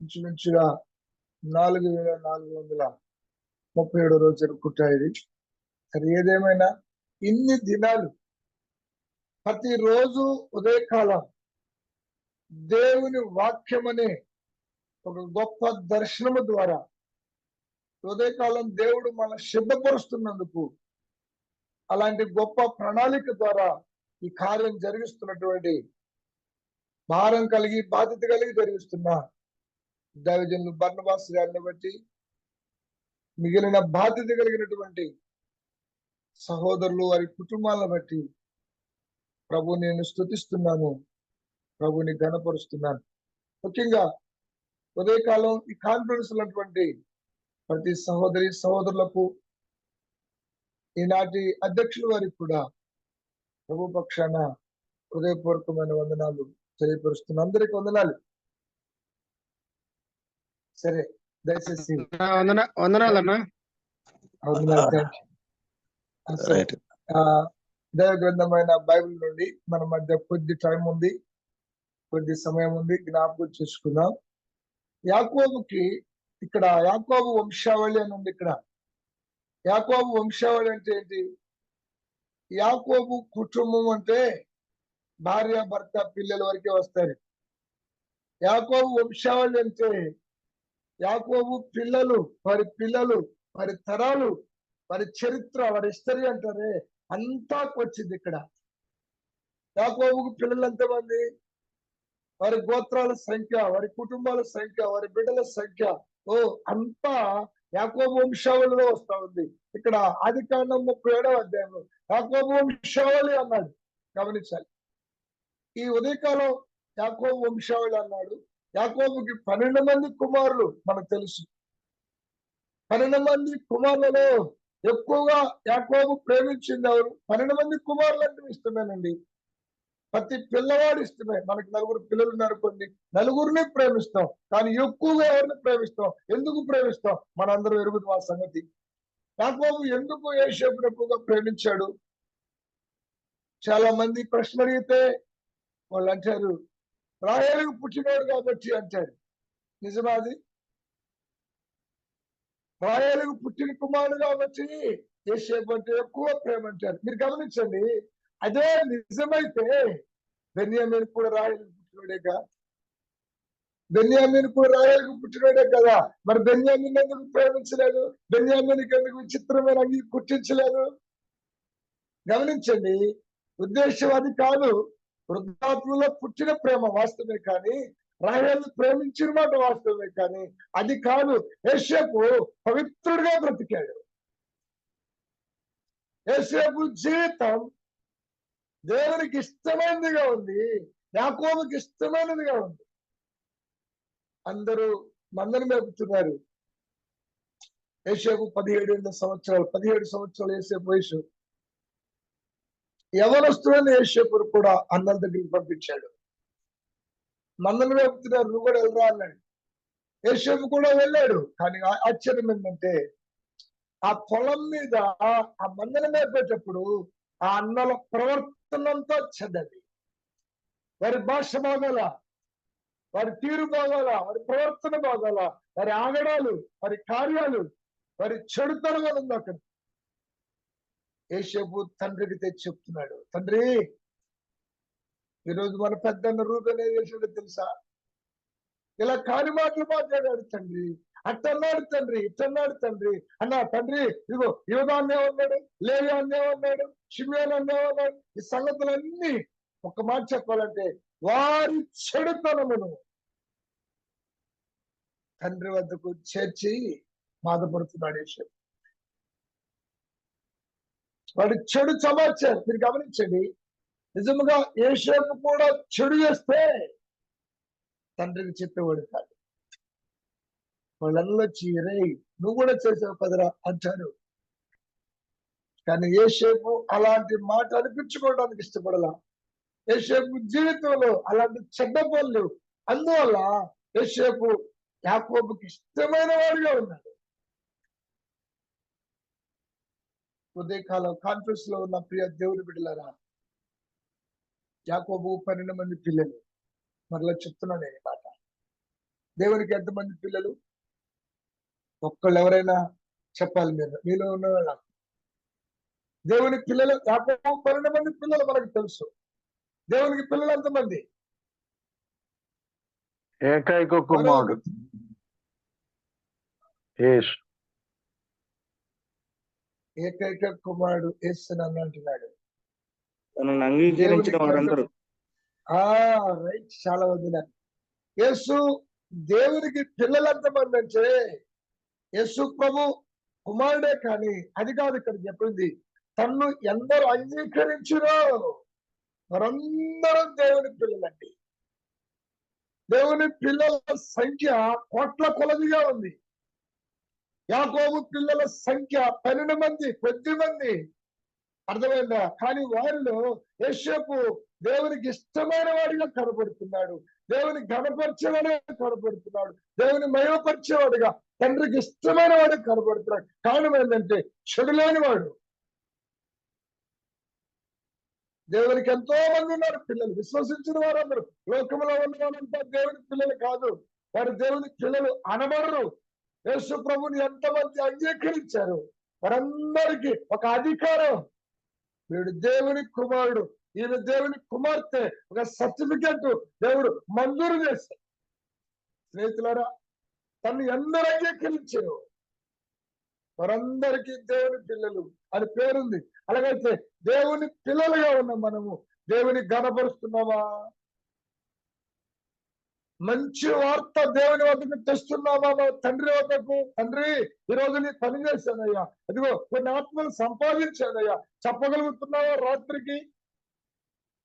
ఇంచుమించుగా 4437 రోజు జరుపుకుంటాయి. సరే, ఏదేమైనా ఇన్ని దినాలు ప్రతిరోజు ఉదయకాలం దేవుని వాక్యం అనే ఒక గొప్ప దర్శనము ద్వారా ఉదయకాలం దేవుడు మన సిద్ధపరుస్తున్నందుకు, అలాంటి గొప్ప ప్రణాళిక ద్వారా ఈ కార్యం జరిగిస్తున్నటువంటి భారం కలిగి, బాధ్యత కలిగి జరిగిస్తున్న దైవజనులు బర్నబాస్ గారిని బట్టి, మిగిలిన బాధ్యత కలిగినటువంటి సహోదరులు వారి కుటుంబాలను బట్టి ప్రభు నేను స్తుతిస్తున్నాను, ప్రభుని ఘనపరుస్తున్నాను. ముఖ్యంగా ఉదయకాలం ఈ కాన్ఫరెన్స్ ఉన్నటువంటి ప్రతి సహోదరి సహోదరులకు, ఈనాటి అధ్యక్షుల వారికి కూడా ప్రభు పక్షాన హృదయపూర్వకమైన వందనాలు తెలియపరుస్తున్నా. అందరికి వందనాలు. సరే, దయచేసి వందనాలన్నా. దైవ గ్రంథమైన బైబిల్ నుండి మన మధ్య కొద్ది టైం ఉంది, కొద్ది సమయం ఉంది, జ్ఞాపకం చేసుకుందాం. యాకోబుకి ఇక్కడ యాకోబు వంశావళి అని ఉంది. ఇక్కడ యాకోబు వంశావళి అంటే ఏంటి? యాకోబు కుటుంబం అంటే భార్య, భర్త, పిల్లల వరకే వస్తారు. యాకోబు వంశావళి అంటే యాకోబు పిల్లలు, వారి తరాలు, వారి చరిత్ర, వారి హిస్టరీ అంటారే, అంతా వచ్చింది ఇక్కడ. యాకోబుకు పిల్లలు ఎంతమంది, వారి గోత్రాల సంఖ్య, వారి కుటుంబాల సంఖ్య, వారి బిడ్డల సంఖ్య, అంతా యాకోబు వంశావళిలో వస్తా ఉంది. ఇక్కడ ఆది కాండం 37వ అధ్యాయంలో యాకోబు వంశావళి అన్నాడు. గమనించాలి. ఈ ఉదయకాలం యాకోబు వంశావళి అన్నాడు. యాకోబుకి 12 మంది కుమారులు మనకు తెలుసు. 12 మంది కుమారులలో ఎక్కువగా యాకోబు ప్రేమించింది ఎవరు? 12 మంది కుమారులు అంటే ఇష్టమేనండి. ప్రతి పిల్లవాడు ఇష్టమే. మనకి 4 పిల్లలు ఉన్నారనుకోండి, నలుగురిని ప్రేమిస్తాం. కానీ ఎక్కువగా ఎవరిని ప్రేమిస్తాం? ఎందుకు ప్రేమిస్తాం? మనందరం ఎరుగుతాం ఆ సంగతి. యాకోబు ఎందుకు యోసేపును ఎక్కువగా ప్రేమించాడు? చాలా మంది ప్రశ్న అడిగితే వాళ్ళు అంటారు, రాహేలుకు పుట్టినోడు కాబట్టి అంటారు. నిజమా అది? రాహేలుకు పుట్టిన కుమారుడు కాబట్టి యోసేపు అంటే ఎక్కువ ప్రేమ అంటారు. మీరు గమనించండి, అదే నిజమైతే బెన్యామీను కూడా రాహేలుకు పుట్టినోడేగా. బెన్యామీను కూడా రాహేలుకు పుట్టినోడే కదా. మరి బెన్యామీను ఎందుకు ప్రేమించలేదు? బెన్యామీనుకి ఎందుకు విచిత్రమైన అంగీ కుట్టించలేదు? గమనించండి, ఉద్దేశం అది కాదు. వృద్ధాత్మలో పుట్టిన ప్రేమ వాస్తవమే, కానీ రాహేలు ప్రేమించిన మాట వాస్తవమే, కానీ అది కాదు. యోసేపు పవిత్రుడిగా బ్రతికాడు. యోసేపు జీవితం దేవునికి ఇష్టమైనదిగా ఉంది, యాకోబుకి ఇష్టమైనదిగా ఉంది. అందరూ మందను మేపుతున్నారు. యోసేపు 17 సంవత్సరాలు, 17 సంవత్సరాలు యోసేపు వయసు. యవనస్తులైన యోసేపును కూడా అన్నల దగ్గరికి పంపించాడు. మందను మేపుతున్నారు, నువ్వు కూడా వెళ్ళరా అన్నాడు. యోసేపు కూడా వెళ్ళాడు. కానీ ఆశ్చర్యం ఏంటంటే, ఆ పొలం మీద ఆ మందను మేపేటప్పుడు ఆ అన్నల ప్రవర్తనంతా చెడ్డది. వారి భాష బాగాల, వారి తీరు బాగాల, వారి ప్రవర్తన బాగాల, వారి ఆగడాలు, వారి కార్యాలు, వారి చెడుతనం ఉంది అక్కడ. యోసేపు తండ్రికి తెచ్చి చెప్తున్నాడు, తండ్రి, ఈరోజు మన పెద్దన్న రూబేన్ ఏం చేసాడో తెలుసా? ఇలా కాని మాటలు మాట్లాడాడు తండ్రి, అట్టన్నాడు తండ్రి, ఇట్టన్నాడు తండ్రి అన్నా. తండ్రి, ఇదిగో యోధా అన్నేమన్నాడు, లేవి అన్నేమన్నాడు, షిమ్యోను అన్నేమన్నాడు. ఈ సంగతులన్నీ ఒక మాట చెప్పాలంటే వారి చెడుతనమును తండ్రి వద్దకు చేర్చి బాధపడుతున్నాడు యేసేపు. వాడి చెడు సమాచారం మీరు గమనించండి. నిజముగా యేసేపు కూడా చెడు చేస్తే తండ్రికి చెప్పేవాడు కాదు. వాళ్ళల్లో చీరే నువ్వు కూడా చేసావు కదరా అంటారు. కానీ యేసేపు అలాంటి మాట అనిపించుకోవడానికి ఇష్టపడలా. యేసేపు జీవితంలో అలాంటి చెడ్డ పనులు. అందువల్ల యేసేపు యాకోబుకి ఇష్టమైన వాడిగా ఉన్నాడు. ఉదయకాలం కాన్ఫరెన్స్ లో ఉన్న ప్రియ దేవుని బిడ్డలారా, యాకోబు 12 మంది పిల్లలు. మరలా చెప్తున్నాను నేను ఈ మాట. దేవునికి ఎంతమంది పిల్లలు? ఒక్కళ్ళు ఎవరైనా చెప్పాలి. మీలో ఉన్న దేవుని పిల్లలు యాకోబు 12 మంది పిల్లలు మనకు తెలుసు. దేవునికి పిల్లలు ఎంతమంది? ఏకైక కుమారుడు యేసు. ఏకైక కుమారుడు యేసు అని అంటున్నాడు. తనను అంగీకరించిన వారందరూ. రైట్, చాలా వదిలేదు. యేసు దేవునికి పిల్లలు ఎంతమంది అంటే యేసు ప్రభు కుమారుడే, కానీ అది కాదు ఇక్కడ చెప్పింది. తన్ను ఎందరూ అంగీకరించిరో వారందరూ దేవుని పిల్లలండి. దేవుని పిల్లల సంఖ్య కోట్ల కొలదిగా ఉంది. యాకోబు పిల్లల సంఖ్య 12 మంది, కొద్ది మంది. అర్థమైందా? కానీ వారిలో యోసేపు దేవునికి ఇష్టమైన వాడిగా కనబడుతున్నాడు. దేవుని ఘనపరిచేవాడిగా కనబడుతున్నాడు. దేవుని మహిమపరిచేవాడిగా, తండ్రికి ఇష్టమైన వాడిగా కనబడుతున్నాడు. కారణం ఏంటంటే చెడు లేని వాడు. దేవునికి ఎంతో మంది ఉన్నారు పిల్లలు, విశ్వసించిన వారందరూ. లోకంలో ఉన్న వాళ్ళంతా దేవుని పిల్లలు కాదు, వారు దేవుని పిల్లలు అనబడరు. యేసు ప్రభుని ఎంతమంది అంగీకరించారు వారందరికీ ఒక అధికారం, వీడు దేవుని కుమారుడు, ఈయన దేవుని కుమార్తె, ఒక సర్టిఫికెట్ దేవుడు మంజూరు చేశారు. స్నేహితులారా, తను ఎందరూ అంగీకరించారు వారందరికీ దేవుని పిల్లలు అని పేరుంది. అలాగైతే దేవుని పిల్లలుగా ఉన్న మనము దేవుని ఘనపరుస్తున్నామా? మంచి వార్త దేవుని వద్దకు తెస్తున్నామా? తండ్రి వద్దకు, తండ్రి ఈరోజు నీ పని చేశానయ్యా, అదిగో కొన్ని ఆత్మలు సంపాదించానయ్యా చెప్పగలుగుతున్నావా? రాత్రికి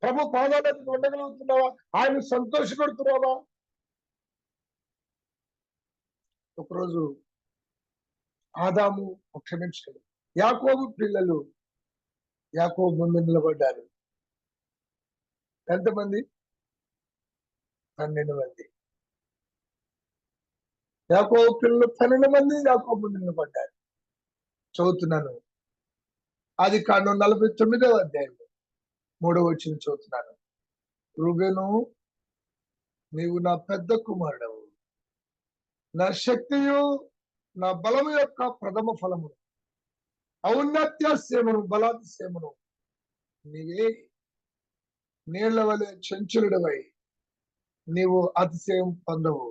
ప్రభు పాదాలకు ఉండగలుగుతున్నావా? ఆయన సంతోషపెడుతున్నావా? ఒకరోజు ఆదాము క్షమించాడు, యాకోబు పిల్లలు యాకోబు ముందు నిలబడ్డారు. ఎంతమంది? 12 మంది. యాకోబు పిల్లలు 12 మంది యాకోబు ముందు నిలబడ్డారు. చదువుతున్నాను, ఆదికాండం 49వ అధ్యాయం 3వ వచనం చదువుతున్నాను. రూబేను, నీవు నా పెద్ద కుమారుడవు, నా శక్తియు నా బలము యొక్క ప్రథమ ఫలము, ఔన్నత్యసేమును బలాతిసేమును నీవే. నీళ్ల వలె చంచలుడవై నీవు అతిశయం పొందవు.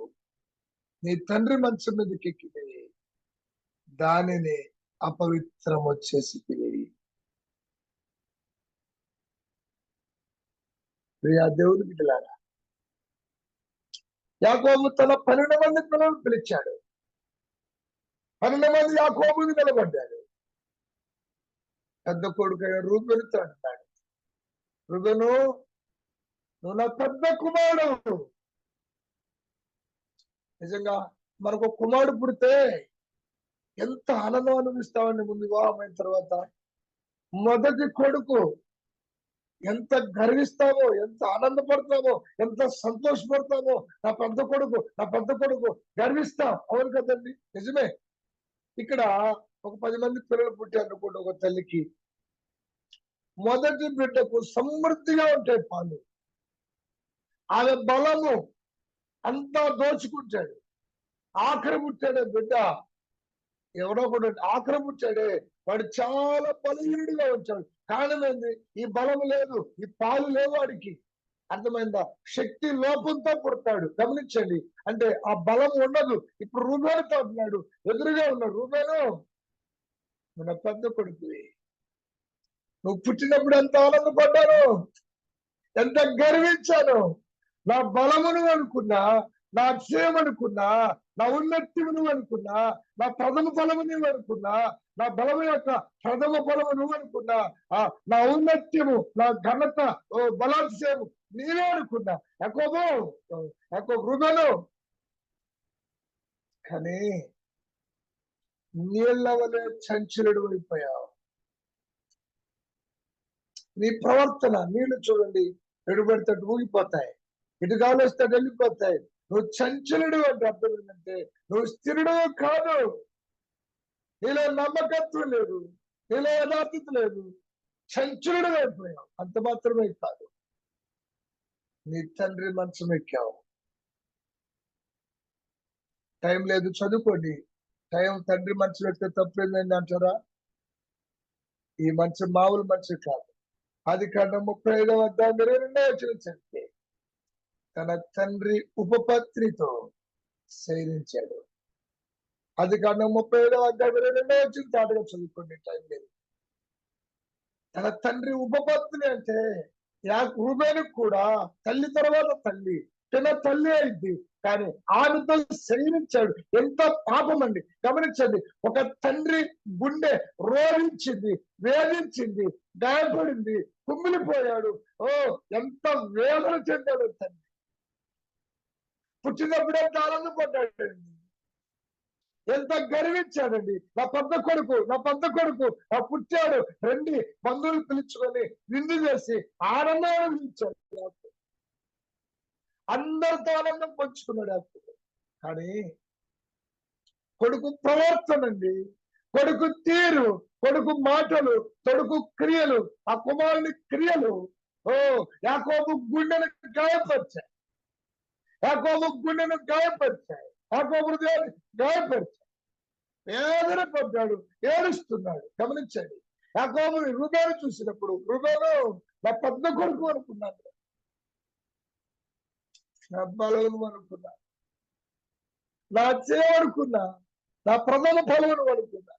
నీ తండ్రి మంచం మీదకి ఎక్కి దానిని అపవిత్రము చేసి ప్రియా దేవుని బిడ్డలారా, యాకోబు తన 12 మంది పిల్లలు పిలిచాడు. 12 మంది యాకోబుని నిలబడ్డాడు. పెద్ద కొడుకు రూబెనుతో అంటాడు, రూబెను, నువ్వు నా పెద్ద కుమారుడు. నిజంగా మనకు కుమారుడు పుడితే ఎంత ఆనందం అనిపిస్తామండి. ముందు వివాహమైన తర్వాత మొదటి కొడుకు ఎంత గర్విస్తామో, ఎంత ఆనందపడతామో, ఎంత సంతోషపడతామో. నా పెద్ద కొడుకు గర్విస్తాం. అవును కదండి, నిజమే. ఇక్కడ ఒక 10 మంది పిల్లలు పుట్టారు అనుకోండి. ఒక తల్లికి మొదటి బిడ్డకు సమృద్ధిగా ఉంటాయి పాలు. ఆమె బలము అంతా దోచుకుంటాడు. ఆఖరి పుట్టాడే బిడ్డ, ఎవరో కూడా ఆఖరి పుట్టాడే వాడు చాలా బలహీనుడిగా వచ్చాడు. కారణం ఏంది? ఈ బలం లేదు, ఈ పాలు లేవు వాడికి. అర్థమైందా? శక్తి లోపంతో పుడతాడు. గమనించండి, అంటే ఆ బలం ఉండదు. ఇప్పుడు రూబేనుతో ఉన్నాడు, ఎదురుగా ఉన్నాడు. రూబేను, మన పెద్ద కొడుకువి, నువ్వు పుట్టినప్పుడు ఎంత ఆనందపడ్డాను, ఎంత గర్వించాను. నా బలమును అనుకున్నా, నా అక్షయం అనుకున్నా, నా ఉన్నతిము నువ్వు అనుకున్నా, నా ప్రథమ ఫలము నువ్వు అనుకున్నా, నా బలము యొక్క ప్రథమ ఫలము నువ్వు అనుకున్నా, నా ఔన్నత్యము, నా ఘనత, బలాక్షయము నీవే అనుకున్నా. యాకోబు రూబేను, కానీ నీళ్ళ వలె చంచలుడు అయిపోయావు. నీ ప్రవర్తన, నీళ్లు చూడండి, ఎడుబడితే ఊగిపోతాయి, ఇటు కావలిస్తే వెళ్ళిపోతాయి. నువ్వు చంచలుడు అంటే అర్థం ఏంటంటే నువ్వు స్థిరుడు కాదు. నీలో నమ్మకత్వం లేదు, నీలో యథార్థత లేదు, చంచలుడు అయిపోయావు. అంత మాత్రమే కాదు, నీ తండ్రి మంచం ఎక్కావు. టైం లేదు, చదువుకోండి. తండ్రి మంచం ఎక్కితే తప్పేందండి అంటారా? ఈ మంచం మామూలు మంచం కాదు. ఆదికాండం 35వ అధ్యాయం 22వ వచనం చదివితే తన తండ్రి ఉపపత్నితో శయనించాడు. ఆదికాండం 35వ అధ్యాయం 22వ వచనం చాటుగా చదువుకోండి, టైం లేదు. తన తండ్రి ఉపపత్ని అంటే రూబేనుకు కూడా తల్లి తర్వాత తల్లి, తన తల్లి అయింది, కానీ ఆమెతో శయనించాడు. ఎంత పాపం అండి! గమనించండి, ఒక తండ్రి గుండె రోధించింది, వేధించింది, గాయపడింది, కుమ్మిలిపోయాడు. ఎంత వేదన చెందాడు తండ్రి. పుట్టినప్పుడు ఎంత ఆనందపడ్డాడండి, ఎంత గర్వించాడండి. నా పెద్ద కొడుకు నా పుట్టాడు, రండి బంధువులు పిలుచుకొని విందు చేసి ఆనందించాడు. అందరితో ఆనందం పంచుకున్నాడు. కానీ కొడుకు ప్రవర్తనండి, కొడుకు తీరు, కొడుకు మాటలు, కొడుకు క్రియలు, ఆ కుమారుని క్రియలు యాకోబు గుండెను గాయపరిచాయి. యాకోబు హృదయాన్ని గాయపరిచాయి. వేదన పడ్డాడు, ఏడుస్తున్నాడు. గమనించండి, యాకోబుని రూబేను చూసినప్పుడు, రూబేను నా పెద్ద కొడుకు అనుకున్నాను, నా బలము అనుకున్నా, నా అక్షయం అనుకున్నా, నా ప్రథమ ఫలమును అనుకున్నా,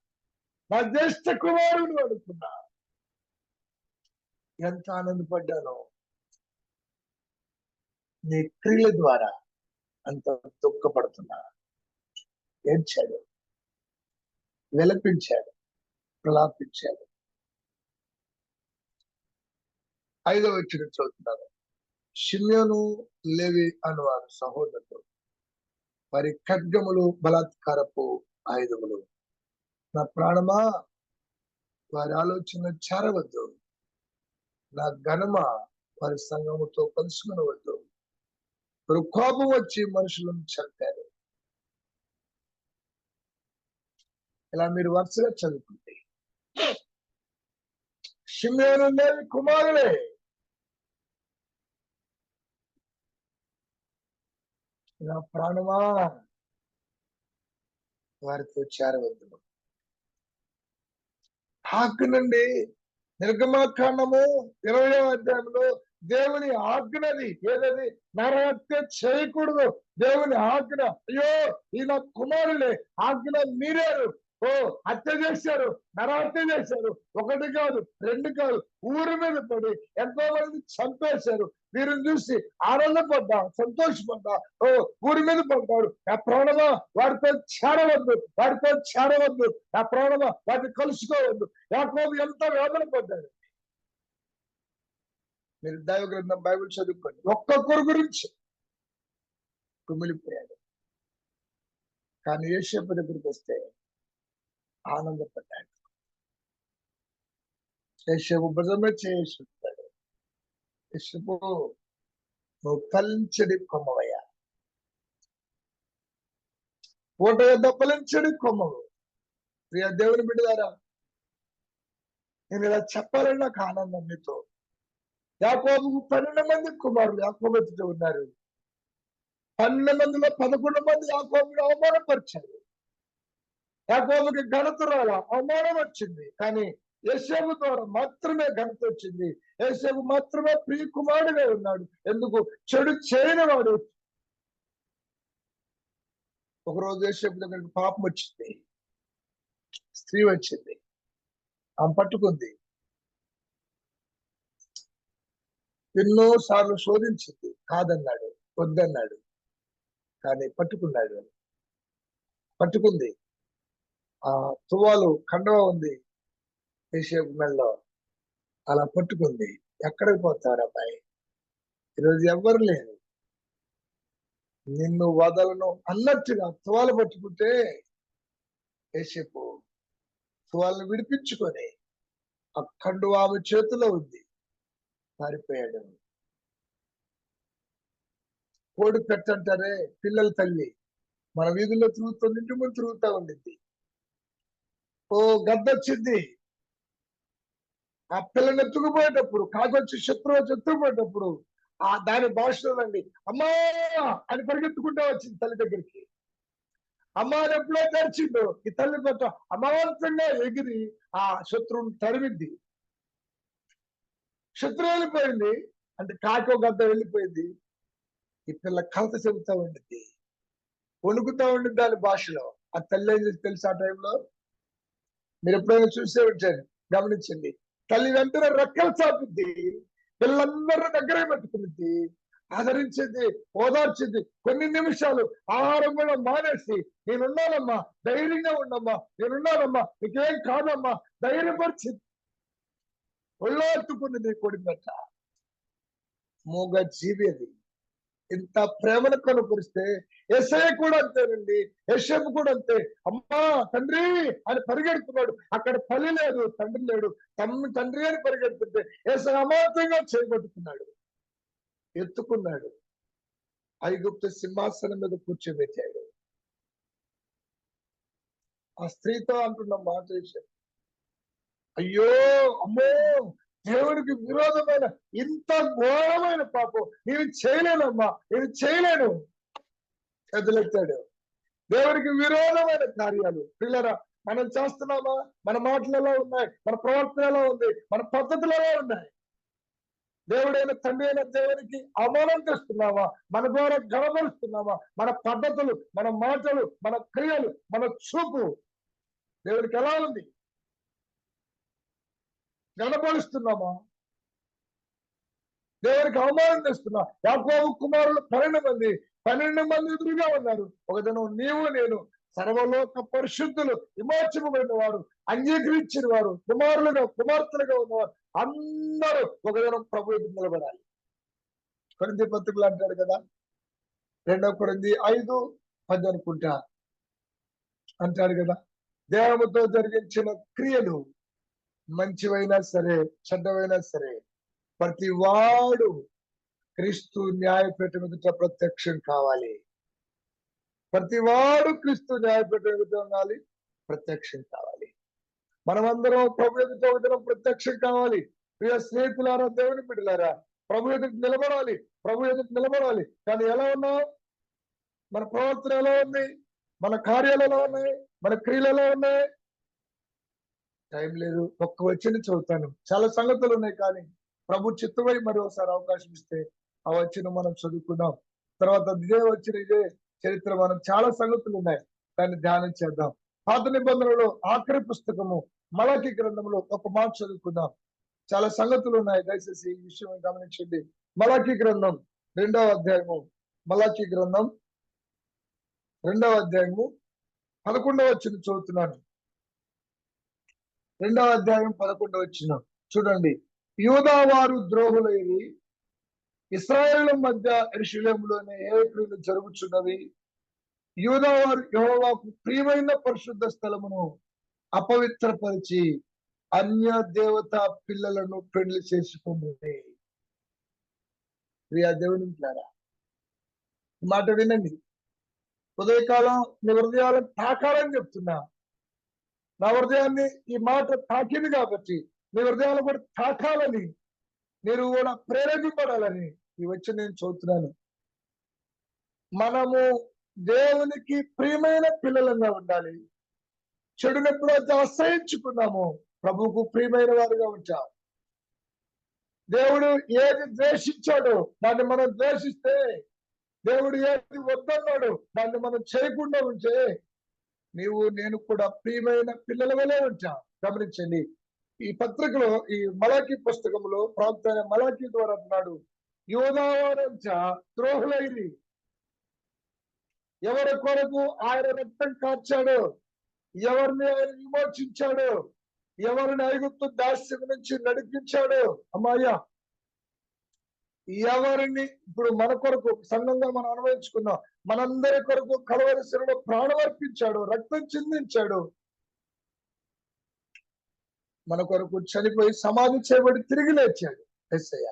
నా జ్యేష్ఠ కుమారుడు అనుకున్నా. ఎంత ఆనందపడ్డానో. నీ క్రియల ద్వారా అంత దుఃఖపడుతున్నా. ఏడ్చాడు, విలపించాడు, ప్రలాపించాడు. 5వ వచనం చదువుతున్నాను. షిమ్యోను, లేవి అనువారు సహోదరులు వారి ఖడ్గములు బలాత్కారపు ఆయుధములు. నా ప్రాణమా వారి ఆలోచన చేరవద్దు, నా ఘనమ వారి సంఘముతో కలుసుకునవద్దు. వారు కోపం వచ్చి మనుషులను చంపారు. ఇలా మీరు వరుసగా చదువుకుంటే షిమ్యోను లేవి కుమారులే. నా ప్రాణమా వారితో చేరవద్దు. ఆజ్ఞనండి నిర్గమాకాండము 20వ అధ్యాయంలో దేవుని ఆజ్ఞది ఏదది? నరహత్య చేయకూడదు. దేవుని ఆజ్ఞ. అయ్యో ఈ నా కుమారులే ఆజ్ఞ మీరారు. ఓ హత్య చేశారు, నరహత్య చేశారు. 1 కాదు 2 కాదు, ఊరి మీద పడి ఎంతో మంది చంపేశారు. వీరిని చూసి ఆనందపడ్డా, సంతోషపడ్డా. ఓ ఊరి మీద పడ్డాడు. నా ప్రాణమా వారితో చేరవద్దు, వారితో చేరవద్దు. నా ప్రాణమా వాటిని కలుసుకోవద్దు. యాకోబు ఎంత వేదన పడ్డాడు. మీరు దైవ గ్రంథం బైబిల్ చదువుకోండి. ఒక్కొక్కరి గురించి కుమిలిపోయాడు. కానీ యోసేపు దగ్గరికి వస్తే ఆనందపడ్డాడు. యోసేపు భుజమే చేసుకుంటాడు. యోసేపు నువ్వు ఫలించడి కొమ్మవయ్యా, పూట యొద్ద ఫలించడి కొమ్మవు. ప్రియ దేవుని బిడ్డలారా, నేను ఇలా చెప్పాలని నాకు ఆనందం మీతో. యాకోబుకు 12 మంది కుమారులు యాకోబు ఎదుట ఉన్నారు. 12 మందిలో 11 మంది యాకోబుని అవమానపరిచారు. యాకోబుకి ఘనత రాల, అవమానం వచ్చింది. కానీ యోసేపు ద్వారా మాత్రమే ఘనత వచ్చింది. యోసేపు మాత్రమే ప్రియ కుమారుడుగా ఉన్నాడు. ఎందుకు? చెడు చేయని వాడు. ఒకరోజు యోసేపు దగ్గరికి పాపం వచ్చింది, స్త్రీ వచ్చింది, ఆమె పట్టుకుంది. ఎన్నో సార్లు శోధించింది, కాదన్నాడు, వద్దన్నాడు. కానీ పట్టుకున్నాడు. పట్టుకుంది. ఆ తువాలు కండవ ఉంది యోసేపు మెడలో, అలా పట్టుకుంది. ఎక్కడికి పోతారు అబ్బాయి, ఈరోజు ఎవ్వరు లేరు, నిన్ను వదలను అన్నట్టుగా తువాలు పట్టుకుంటే యోసేపు తువాలను విడిపించుకొని ఆ కండువ ఆమె చేతిలో ఉంది, పారిపోయాడు. కోడి పెట్టంటారే పిల్లల తల్లి మన వీధుల్లో తిరుగుతుంది, ఇంటి ముందు తిరుగుతా ఉండింది. ఓ గద్దొచ్చింది, ఆ పిల్లని ఎత్తుకుపోయేటప్పుడు, కాకొచ్చి శత్రువు ఎత్తుకుపోయేటప్పుడు ఆ దాని భాషలోనండి అమ్మా అని పరిగెత్తుకుంటూ వచ్చింది తల్లి దగ్గరికి. అమ్మా అని ఎప్పుడో తెరిచిందో ఈ తల్లి కొట్ట అమాంతంగా ఎగిరి ఆ శత్రువుని తరిమింది. శత్రువు వెళ్ళిపోయింది అంటే కాకో గద్ద వెళ్ళిపోయింది. ఈ పిల్ల కలత చెబుతా ఉండింది, వణుకుతా ఉండింది దాని భాషలో. ఆ తల్లి ఏం చేసి తెలుసు? ఆ టైంలో మీరు ఎప్పుడైనా చూసే వచ్చారు, గమనించండి. తల్లి వెంటనే రెక్కలు చాపింది, పిల్లలందరూ దగ్గరే పెట్టుకునింది, ఆదరించింది, ఓదార్చింది. కొన్ని నిమిషాలు ఆహారం కూడా మానేసి నేనున్నానమ్మా, ధైర్యంగా ఉండమ్మా, నేనున్నానమ్మా, నీకేం కాదమ్మా ధైర్యపరిచింది. ఒళ్ళోట్టుకున్నది కొడిపెట్ట. మూగ జీవి అది. ఇంత ప్రేమను కనుపరిస్తే యేసయ్య కూడా అంతేనండి, యోసేపు కూడా అంతే. అమ్మా తండ్రి అని పరిగెడుతున్నాడు. అక్కడ తల్లి లేదు, తండ్రి లేడు. తండ్రి అని పరిగెడుతుంటే యేసయ్య అమాంతంగా చేయబట్టుకున్నాడు, ఎత్తుకున్నాడు, ఐగుప్తు సింహాసనం మీద కూర్చోబెట్టాడు. ఆ స్త్రీతో అంటున్న మాట యేసయ్య, అయ్యో అమ్మో దేవుడికి విరోధమైన ఇంత ఘోరమైన పాపం నేను చేయలేనమ్మా, నేను చేయలేను. ఎదులెత్తాడు. దేవుడికి విరోధమైన కార్యాలు పిల్లరా మనం చేస్తున్నామా? మన మాటలు ఎలా ఉన్నాయి? మన ప్రవర్తన ఎలా ఉంది? మన పద్ధతులు ఎలా ఉన్నాయి? దేవుడైన తండ్రి అయిన దేవునికి అవమానం చేస్తున్నావా? మన ద్వారా గడపరుస్తున్నావా? మన పద్ధతులు, మన మాటలు, మన క్రియలు, మన చూపు దేవుడికి ఎలా ఉంది? గడపరుస్తున్నామా? దేవుడికి అవమానం చేస్తున్నా. యాకోబు కుమారులు 12 మంది ఎదురుగా ఉన్నారు. ఒక దినం నీవు నేను సర్వలోక పరిశుద్ధులు, విమోచనమైన వారు, అంగీకరించిన వారు, కుమారులుగా కుమార్తెలుగా ఉన్నవారు అందరూ ఒక దినం ప్రభు ఎదురు నిలబడాలి. కొరింథీ పత్రికలు అంటాడు కదా, 2 కొరింథీ 5 10 అనుకుంటా అంటాడు కదా. దేహముతో జరిగించిన క్రియలు మంచివైనా సరే చెడ్డవైనా సరే ప్రతి వాడు క్రీస్తు న్యాయపీఠం ఎదుట ప్రత్యక్షం కావాలి. ప్రతి వాడు క్రీస్తు న్యాయపీఠం ఎదుట ఉండాలి, ప్రత్యక్షం కావాలి. మనమందరం ప్రభు ఎదుట ఒక దినం ప్రత్యక్షం కావాలి. ప్రియ స్నేహితులారా, దేవుని బిడ్డలారా, ప్రభు ఎదుట నిలబడాలి, ప్రభు ఎదుట నిలబడాలి. కానీ ఎలా ఉన్నాం? మన ప్రవర్తన ఎలా ఉంది? మన కార్యాలు ఎలా ఉన్నాయి? మన క్రియలు ఎలా ఉన్నాయి? టైం లేదు, ఒక్క వచ్చిన చదువుతాను. చాలా సంగతులు ఉన్నాయి, కానీ ప్రభు చిత్తమై మరోసారి అవకాశం ఇస్తే ఆ వచ్చిన మనం చదువుకుందాం. తర్వాత ఇదే చరిత్ర మనం చాలా సంగతులు ఉన్నాయి, దాన్ని ధ్యానం చేద్దాం. పాత నిబంధనలో ఆఖరి పుస్తకము మలాకి గ్రంథంలో ఒక మాట చదువుకుందాం. చాలా సంగతులు ఉన్నాయి, దయచేసి ఈ విషయం గమనించండి. మలాకి గ్రంథం 2వ అధ్యాయము, మలాకి గ్రంథం 2వ అధ్యాయము 11వ వచనం చదువుతున్నాను. 2వ అధ్యాయం 11వ వచనం చూడండి. యూదా వారు ద్రోహులైరి ఇశ్రాయేలుల మధ్య యెరూషలేములోనే ఏ క్రియలు జరుగుచున్నవి. యూదా వారు యెహోవాకు ప్రియమైన పరిశుద్ధ స్థలమును అపవిత్రపరిచి అన్య దేవత పిల్లలను పెళ్లి చేసుకుంది. ప్రియా దేవుని బిడ్డలారా, ఈ మాట వినండి. ఉదయకాలం మీ హృదయాలను తాకాలని చెప్తున్నా. నా హృదయాన్ని ఈ మాట తాకింది కాబట్టి మీ హృదయాలు కూడా తాకాలని, మీరు కూడా ప్రేరేపింపడాలని ఈ వచ్చి నేను చదువుతున్నాను. మనము దేవునికి ప్రియమైన పిల్లలంగా ఉండాలి. చెడునెప్పుడైతే అసహించుకున్నామో ప్రభువుకు ప్రియమైన వారుగా ఉంటాం. దేవుడు ఏది ద్వేషించాడో దాన్ని మనం ద్వేషిస్తే, దేవుడు ఏది వద్దన్నాడు దాన్ని మనం చేయకుండా ఉంటే నీవు నేను కూడా ప్రియమైన పిల్లల వలె ఉంటాం. గమనించండి, ఈ పత్రికలో ఈ మలాకి పుస్తకంలో ప్రాంతమైన మలాకి ద్వారా అన్నాడు, యూదా వారంతా ద్రోహులైరి. ఎవరి కొరకు ఆయన రక్తం కార్చాడు, ఎవరిని ఆయన విమోచించాడు, ఎవరిని ఐగుప్తు దాస్యం నుంచి నడిపించాడు, అమ్మాయ్యా ఎవరిని ఇప్పుడు మన కొరకు సంఘంగా మనం అనుభవించుకున్నాం, మనందరి కొరకు కలవరి శిలువలో ప్రాణం అర్పించాడు, రక్తం చిందించాడు, మన కొరకు చనిపోయి సమాధి చేయబడి తిరిగి లేచాడు యేసయ్య.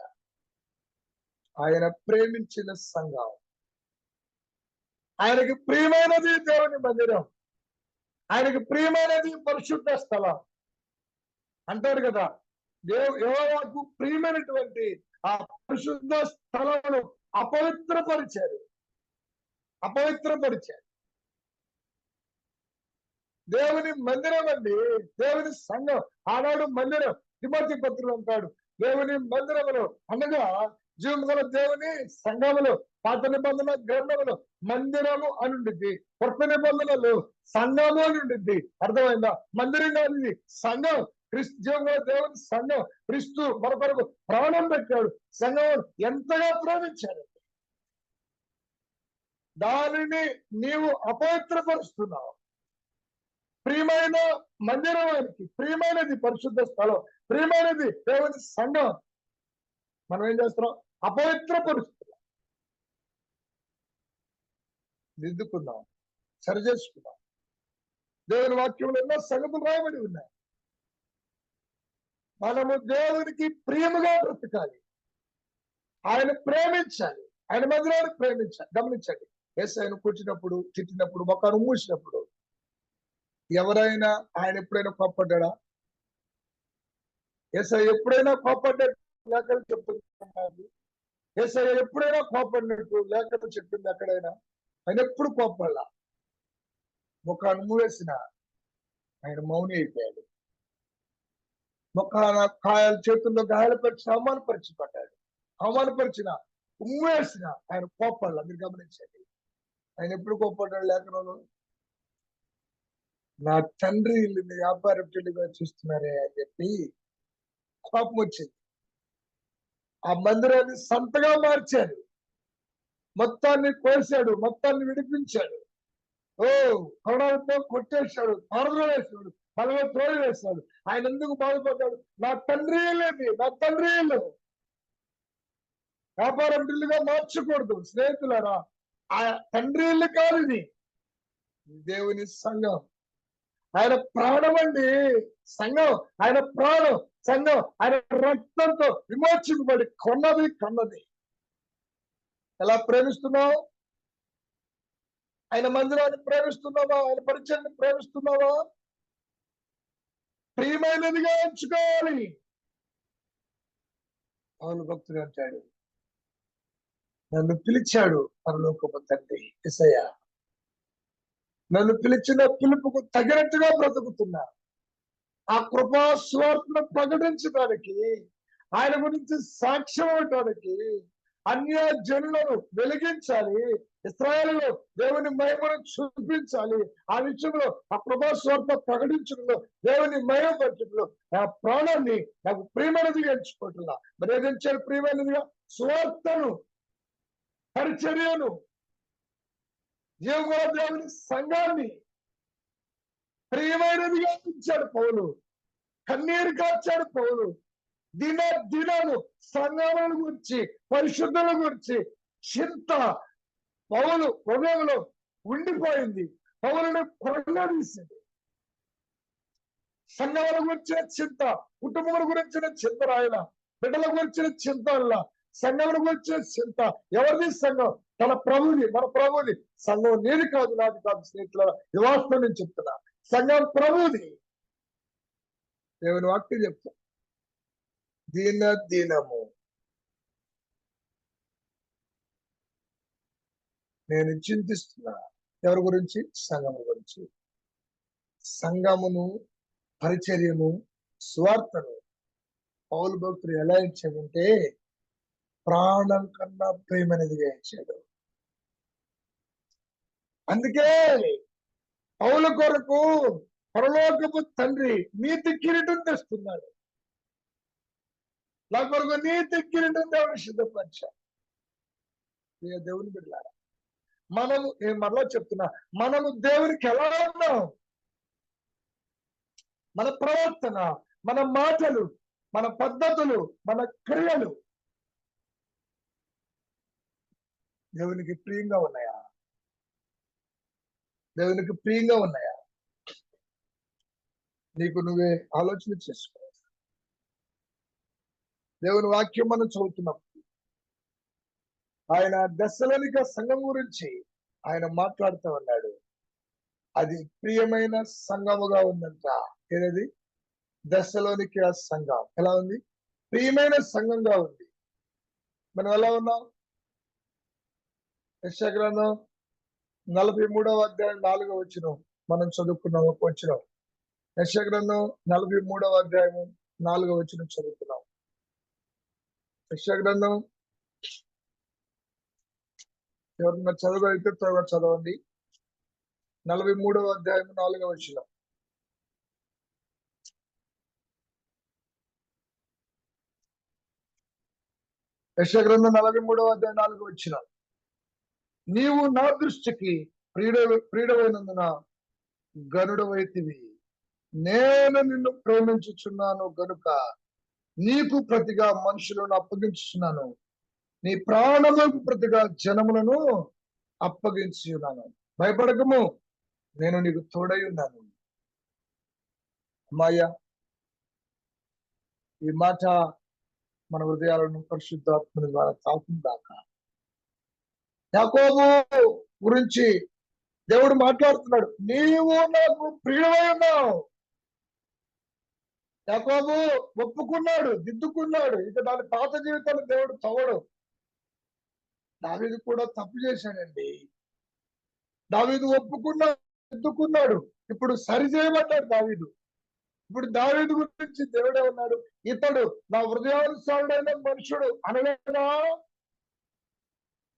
ఆయన ప్రేమించిన సంఘం, ఆయనకి ప్రియమైనది దేవుని మందిరం, ఆయనకి ప్రియమైనది పరిశుద్ధ స్థలం అంటారు కదా. యెహోవాకు ప్రియమైనటువంటి ఆ పరిశుద్ధ స్థలంలో అపవిత్రపరిచారు. దేవుని మందిరం అండి, దేవుని సంఘం. ఆనాడు మందిరం తిమోతి పత్రులు అంటాడు, దేవుని మందిరములో అనగా జీవము గల దేవుని సంఘములో. పాత నిబంధన గ్రంథములో మందిరము అని ఉండిద్ది, కొత్త నిబంధనలు సంఘము అని ఉండిద్ది. అర్థమైందా? మందిరం కాదు ఇది, సంఘం. క్రీస్తు జీవము గల దేవుని సంఘం. క్రీస్తు మన కొరకు ప్రాణం పెట్టాడు, సంఘం ఎంతగా ప్రేమించాడు. దానిని నీవు అపవిత్రపరుస్తున్నావు. ప్రియమైన మందిరం ఆయనకి ప్రియమైనది పరిశుద్ధ స్థలం, ప్రియమైనది దేవుని సంఘం. మనం ఏం చేస్తున్నాం? అపవిత్రపరుస్తున్నాం. దిద్దుకుందాం, సరి చేసుకుందాం. దేవుని వాక్యంలో ఎన్నో సంగతులు రాయబడి ఉన్నాయి. మనము దేవునికి ప్రియముగా బ్రతకాలి, ఆయన ప్రేమించాలి, ఆయన మందిరాన్ని ప్రేమించాలి. గమనించండి, యేసయ్యను కూర్చున్నప్పుడు, తిట్టినప్పుడు, మొక్కను మూసినప్పుడు ఎవరైనా ఆయన ఎప్పుడైనా కోప్పడ్డా? యేసయ్య ఎప్పుడైనా కోప్పడ్డాడు? లేఖలు చెప్తున్నారు. యేసయ్య ఎప్పుడైనా కోప్పడినట్టు లేఖలు చెప్పింది ఎక్కడైనా? ఆయన ఎప్పుడు కోప్పడలా. మొక్కను మూవేసిన ఆయన మౌని అయిపోయాడు. మొక్కన కాయలు చేతుల్లో గాయాలపరిచి అవమానపరిచిన ఉమ్మేసిన ఆయన కోప్పడలా. మీరు గమనించండి, ఆయన ఎప్పుడు కోప్పడ్డాడు? లేఖనంలో నా తండ్రి ఇల్లుని వ్యాపారం చెల్లిగా చూస్తున్నారే అని చెప్పి కోపం వచ్చింది. ఆ మందిరాన్ని సంతగా మార్చాడు, మొత్తాన్ని కోసాడు, మొత్తాన్ని విడిపించాడు. కొరడాలతో కొట్టేశాడు, పారదలో వేసాడు, బలంగా తోడు వేశాడు. ఆయన ఎందుకు బాధపడ్డాడు? నా తండ్రి ఇల్లేది, నా తండ్రి ఇల్లు వ్యాపారం ఇల్లుగా మార్చకూడదు. స్నేహితులారా, ఆ తండ్రి ఇల్లు కాదు ఇది, దేవుని సంఘం. ఆయన ప్రాణం అండి సంఘం. ఆయన ప్రాణం సంఘం. ఆయన రక్తంతో విమోచింపబడి కన్నది. ఎలా ప్రేమిస్తున్నావు? ఆయన మందిరాన్ని ప్రేమిస్తున్నావా? ఆయన పరిచయాన్ని ప్రేమిస్తున్నావా? ప్రియమైనదిగా ఎంచుకోవాలి. పౌలు భక్తుడు అంటాడు, నన్ను పిలిచాడు పరలోకపు తండ్రి యేసయ్య. నన్ను పిలిచిన పిలుపుకు తగినట్టుగా బ్రతుకుతున్నా. ఆ కృపా స్వార్థను ప్రకటించడానికి, ఆయన గురించి సాక్ష్యం అవడానికి, అన్య జనులను వెలిగించాలి, ఇశ్రాయేలులో దేవుని మహిమను చూపించాలి. ఆ విషయంలో ఆ కృపా స్వార్థ ప్రకటించడంలో, దేవుని మహిమ పరచడంలో నా ప్రాణాన్ని నాకు ప్రియమైనదిగా ఎంచుకుంటున్నా. మరి ఏదించారు ప్రియమైనదిగా? స్వార్థను, పరిచర్యను, జీవగల దేవుని సంఘాన్ని ప్రియమైనదిగా ఇచ్చాడు పౌలు. కన్నీరు కార్చాడు పౌలు. దినము సంఘముల గురించి, పరిశుద్ధుల గురించి చింత పౌలు హృదయంలో ఉండిపోయింది. పౌలుని కొనదీసింది. సంఘముల గురించిన చింత, కుటుంబముల గురించిన చింత రాయల, బిడ్డల గురించిన చింత అలా, సంఘముల గురించిన చింత. ఎవరిది సంఘం? తన ప్రభుది, మన ప్రభుది. సంఘం నీది కాదు, నాది కాదు. స్నేహితుల వాస్తవం నేను చెప్తున్నా, సంఘం ప్రభుది. దేవుని వాక్యం చెప్తా, దినము నేను చింతిస్తున్నా. ఎవరి గురించి? సంఘము గురించి. సంఘమును, పరిచర్యను, స్వార్థను పౌలు భక్తుడు ఎలా ఇచ్చాడంటే ప్రాణం కన్నా ప్రేమనేదిగా ఇచ్చాడు. అందుకే పౌలు కొరకు పరలోకపు తండ్రి నీతి కిరీటం తెస్తున్నాడు. నా కొరకు నీతి కిరీటం దేవుని సిద్ధపరిచాడు. దేవుని బిడ్డలారా, మనము మరలా చెప్తున్నా, మనము దేవునికి ఎలా ఉన్నాం? మన ప్రవర్తన, మన మాటలు, మన పద్ధతులు, మన క్రియలు దేవునికి ప్రియంగా ఉన్నాయా? దేవునికి ప్రియంగా ఉన్నాయా? నీకు నువ్వే ఆలోచన చేసుకో. దేవుని వాక్యం మనం చదువుతున్నాం. ఆయన దశలోనిక సంఘం గురించి ఆయన మాట్లాడుతూ ఉన్నాడు. అది ప్రియమైన సంఘముగా ఉందంట. ఏదది? దశలోనిక సంఘం ఎలా ఉంది? ప్రియమైన సంఘంగా ఉంది. మనం ఎలా ఉన్నాం? యెషయా గ్రంథం 43వ అధ్యాయం 4వ వచనం మనం చదువుకున్నాం. ఒక వచనం, యెషయా గ్రంథం 43వ అధ్యాయం 4వ వచనం చదువుకున్నాం. యెషయా గ్రంథం ఎవరన్నా చదవగలిగితే త్వరగా చదవండి. 43వ అధ్యాయం 4వ వచనం. యెషయా గ్రంథం 43వ అధ్యాయం 4వ వచనం. నీవు నా దృష్టికి ప్రియుడవైనందున గనుడవైతివి. నేను నిన్ను ప్రేమించుచున్నాను గనుక నీకు ప్రతిగా మనుషులను అప్పగించుచున్నాను. నీ ప్రాణములకు ప్రతిగా జనములను అప్పగించి ఉన్నాను. భయపడకము, నేను నీకు తోడై ఉన్నాను. అమ్మాయ్యా, ఈ మాట మన హృదయాలను పరిశుద్ధాత్మని ద్వారా తాకుందాక. యాకోబు గురించి దేవుడు మాట్లాడుతున్నాడు, నీవు నాకు ప్రియుడై ఉన్నావు. యాకోబు ఒప్పుకున్నాడు, దిద్దుకున్నాడు. ఇక దాని పాత జీవితాన్ని దేవుడు తవ్వడు. దావీదు కూడా తప్పు చేశాడండి. దావీదు ఒప్పుకున్నాడు, దిద్దుకున్నాడు. ఇప్పుడు సరి చేయబడ్డాడు దావీదు. ఇప్పుడు దావీదు గురించి దేవుడే ఉన్నాడు, ఇతడు నా హృదయానుసారుడైన మనుషుడు అనలేదా?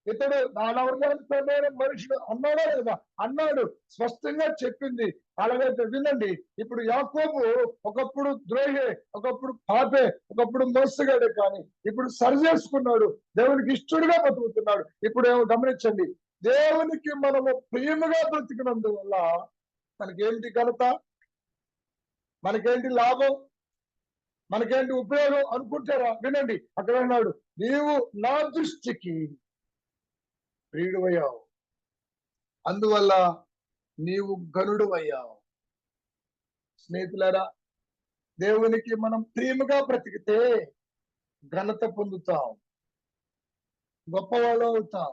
ఇతడు నా హృదయానుసారుడైన మనుషుడు అన్నాడా లేదా? అన్నాడు. స్పష్టంగా చెప్పింది. అలాగైతే వినండి. ఇప్పుడు యాకోబు ఒకప్పుడు ద్రోహే, ఒకప్పుడు పాపే, ఒకప్పుడు మోసగాడే, కానీ ఇప్పుడు సరి చేసుకున్నాడు. దేవునికి ఇష్టడుగా బతుకుతున్నాడు. ఇప్పుడు ఏమో గమనించండి, దేవునికి మనము ప్రియముగా బ్రతికినందువల్ల మనకేంటి ఘనత, మనకేంటి లాభం, మనకేంటి ఉపయోగం అనుకుంటారా? వినండి, అక్కడ అన్నాడు, నీవు నా దృష్టికి ప్రియుడవయ్యావు. అందువల్ల నీవు గనుడు అయ్యావు. స్నేహితులారా, దేవునికి మనం ప్రేమగా బ్రతికితే ఘనత పొందుతాం, గొప్పవాళ్ళు అవుతాం,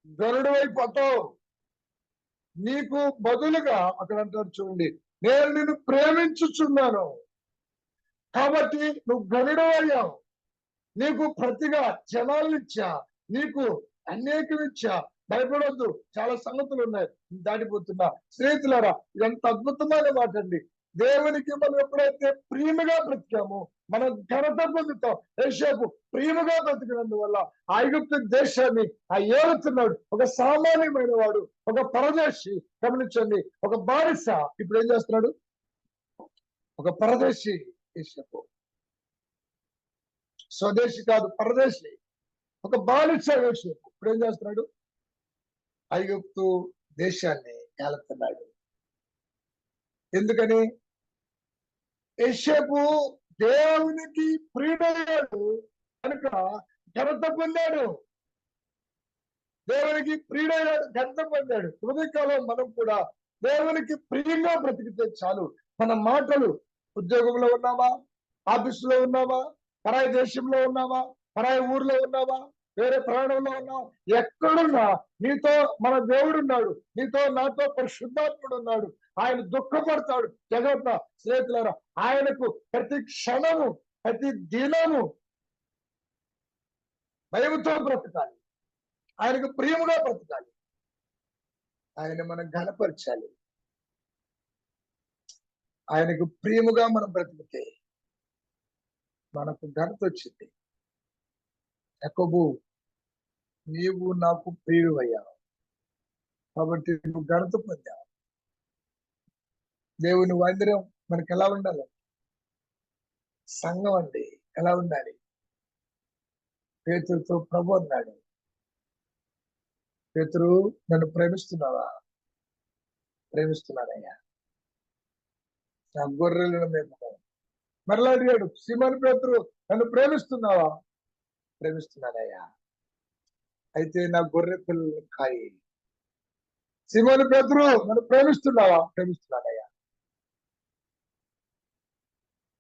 గరుడు అయిపోతావు. నీకు బదులుగా అక్కడ అంటారు చూడండి, నేను నిన్ను ప్రేమించుచున్నాను కాబట్టి నువ్వు గరుడు అయ్యావు. నీకు ప్రతిగా జనాలనిచ్చా, నీకు అనేకమిచ్చా, భయపడొద్దు. చాలా సంగతులు ఉన్నాయి, దాటిపోతున్నా. స్నేహితులారా, ఇదంత అద్భుతమైన మాట అండి. దేవునికి మనం ఎప్పుడైతే ప్రియముగా బ్రతికామో మనం ఘనత పొందుతాం. యోసేపు ప్రియముగా బ్రతికినందువల్ల ఆ ఐగుప్తు దేశాన్ని ఆ ఏలుతున్నాడు. ఒక సామాన్యమైన వాడు, ఒక పరదేశి. గమనించండి, ఒక బానిస ఇప్పుడు ఏం చేస్తున్నాడు? ఒక పరదేశి యోసేపు, స్వదేశి కాదు, పరదేశి. ఒక బానిస యోసేపు ఇప్పుడు ఏం చేస్తున్నాడు? ఐగుప్తు దేశాన్ని ఏలుతున్నాడు. ఎందుకని? యోసేపు దేవునికి ప్రియుడయ్యాడు కనుక ఘనత పొందాడు. దేవునికి ప్రియుడయ్యాడు, ఘనత పొందాడు. ఉదయకాలం మనం కూడా దేవునికి ప్రియంగా బ్రతికితే చాలు. మన మాటలు, ఉద్యోగంలో ఉన్నామా, ఆఫీసులో ఉన్నామా, పరాయి దేశంలో ఉన్నామా, పరాయి ఊర్లో ఉన్నామా, వేరే ప్రాణంలో ఉన్నామా, ఎక్కడున్నా నీతో మన దేవుడు ఉన్నాడు, నీతో నాతో పరిశుద్ధాత్ముడు ఉన్నాడు. ఆయన దుఃఖపడతాడు. జగత్త స్నేహితులారా, ఆయనకు ప్రతి క్షణము, ప్రతి దినము భయముతో బ్రతకాలి, ఆయనకు ప్రియముగా బ్రతకాలి, ఆయన మనం ఘనపరచాలి. ఆయనకు ప్రియముగా మనం బ్రతికితే మనకు ఘనత వచ్చింది. యాకోబు, నీవు నాకు ప్రియుడు అయ్యావు కాబట్టి నువ్వు ఘనత పొందావు. దేవుని మందిరం మనకి ఎలా ఉండాలి? సంఘం అండి ఎలా ఉండాలి? పేతురుతో ప్రభు అన్నాడు, పేతురు నన్ను ప్రేమిస్తున్నావా? ప్రేమిస్తున్నానయ్యా, నా గొర్రెలను మేపుతాను. మరలా అడిగాడు, సీమోను పేతురు నన్ను ప్రేమిస్తున్నావా? ప్రేమిస్తున్నానయ్యా, అయితే నా గొర్రె పిల్లలు కాయి. సీమోను పేతురు నన్ను ప్రేమిస్తున్నావా? ప్రేమిస్తున్నానయ్యా,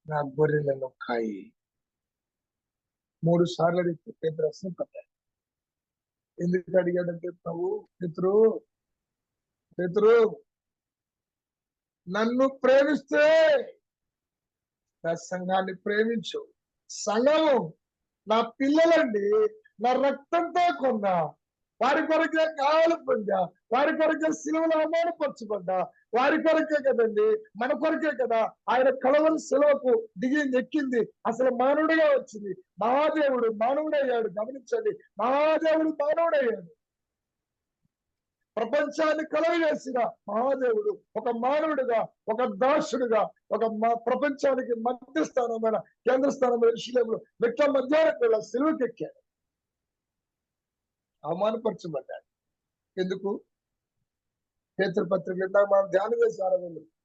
నా గొర్రెలను కాయి. 3 సార్లు అడిగితే పేతురు అసలు పడ్డాడు. ఎందుకు అడిగాడంటే, ప్రభు పేతురు నన్ను ప్రేమిస్తే నా సంఘాన్ని ప్రేమించు. సంఘము నా పిల్లలండి, నా రక్తంతో కొన్నా, వారి కొరకే కావాలి పొందా, వారి కొరకే సిలువలో అవమానపరచబడ్డా, వారి కొరకే కదండి, మన కొరకే కదా ఆయన కలవరి సిలువకు దిగి ఎక్కింది. అసలు మానవుడిగా వచ్చింది. మహాదేవుడు మానవుడయ్యాడు. గమనించండి, మహాదేవుడు మానవుడయ్యాడు. ప్రపంచాన్ని కలగజేసిన మహాదేవుడు ఒక మానవుడిగా, ఒక దాసుడుగా, ఒక ప్రపంచానికి మధ్యస్థానమైన కేంద్రస్థానమైన విషయంలో వ్యక్తి మధ్యాహ్నం సిలువకెక్కాడు, అవమానపరచబడ్డాడు. ఎందుకు? పేతురు పత్రిక మనం ధ్యానం చేసే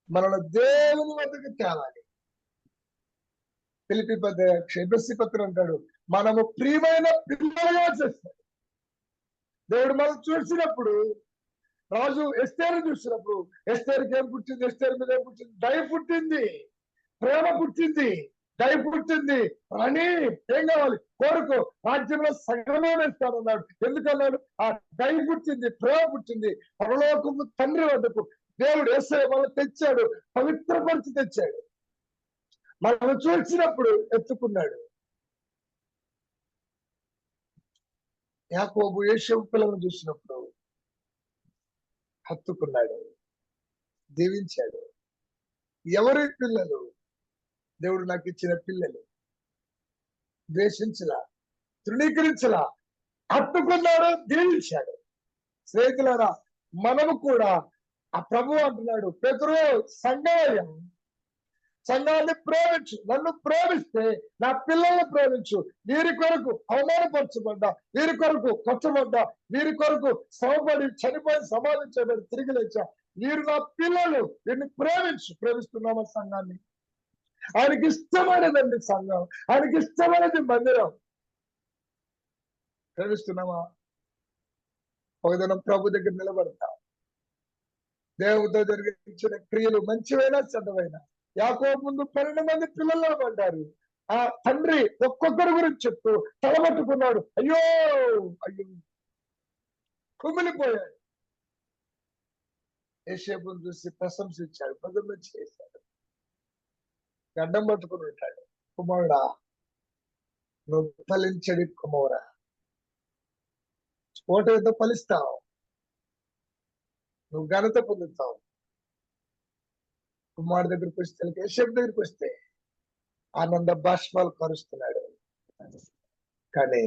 మనల్ని దేవుని వద్దకు తేవాలి. ఎఫెసీ పత్రిక అంటాడు, మనము ప్రియమైన పిల్లలుగా చేస్తాడు. దేవుడు మనం చూసినప్పుడు, రాజు ఎస్తేరు చూసినప్పుడు, ఎస్తేరుకి ఏం పుట్టింది? ఎస్తేరు మీద ఏం పుట్టింది? దయ పుట్టింది, ప్రేమ పుట్టింది, దయ పుట్టింది. అని ఏం కావాలి? కోరుకో, రాజ్యంలో సగమే వేస్తానన్నాడు. ఎందుకన్నాడు? ఆ దయ పుట్టింది, ప్రేమ పుట్టింది. పరలోకము తండ్రి వద్దకు దేవుడు యేసయ్య మనం తెచ్చాడు, పవిత్రపరిచి తెచ్చాడు. మనం చూసినప్పుడు ఎత్తుకున్నాడు. యాకోబు యోసేపు పిల్లలను చూసినప్పుడు హత్తుకున్నాడు, దీవించాడు. ఎవరి పిల్లలు? దేవుడు నాకు ఇచ్చిన పిల్లలు. ద్వేషించలా, తృణీకరించలా, హత్తుకున్నాడు, దీవించాడు. స్నేహితులారా, మనము కూడా ఆ ప్రభు అంటున్నాడు, పేతురు సంఘం, సంఘాన్ని ప్రేమించు. నన్ను ప్రేమిస్తే నా పిల్లల్ని ప్రేమించు. వీరి కొరకు అవమానపరచబడ్డా, వీరి కొరకు కొట్టబడ్డా, వీరి కొరకు శ్రమపడి చనిపోయి సమాధించబడి తిరిగి లేచా, వీరు నా పిల్లలు, వీరిని ప్రేమించు. ప్రేమిస్తున్నామా సంఘాన్ని? ఆయనకి ఇష్టమైనదండి సంఘం, ఆయనకి ఇష్టమైనది మందిరం. ప్రేమిస్తున్నామా? ఒక దినం ప్రభు దగ్గర నిలబడతా, దేవుడితో జరిగించిన క్రియలు మంచివైనా చెడ్డవైనా. యాకోబు ముందు 12 మంది పిల్లల్లో పడ్డారు. ఆ తండ్రి ఒక్కొక్కరి గురించి చెప్తూ తలబట్టుకున్నాడు. అయ్యో అయ్యో కుమిలిపోయాడు. యేసేపును చూసి ప్రశంసించాడు, ప్రజలు చేశాడు. గడ్డం పట్టుకుని ఉంటాడు. కుమారుడా, నువ్వు ఫలించడి కుమారా, ఓటేదో ఫలిస్తావు, నువ్వు ఘనత పొందుతావు. కుమారుడు దగ్గరికి వస్తే, యేసేపు దగ్గరికి వస్తే ఆనంద బాష్పాలు కరుస్తున్నాడు. కానీ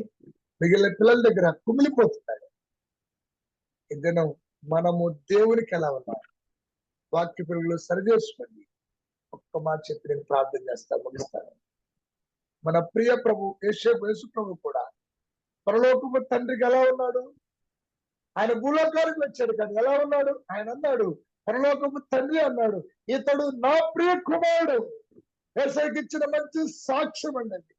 మిగిలిన పిల్లల దగ్గర కుమిలిపోతున్నాడు. ఇదను మనము దేవునికి ఎలా ఉన్నాం? వాక్య పురుగులు సరిచేసుకోండి. ఒక్క మాట చెప్పి నేను ప్రార్థన చేస్తాను, ముగిస్తాను. మన ప్రియ ప్రభు యేసు ప్రభు కూడా పరలోకపు తండ్రికి ఎలా ఉన్నాడు? ఆయన భూలోకానికి వచ్చాడు కానీ ఎలా ఉన్నాడు? ఆయన అన్నాడు, పరలోకపు తండ్రి అన్నాడు, ఇతడు నా ప్రియ కుమారుడు. యేసయ్యకి ఇచ్చిన మంచి సాక్ష్యం అండి.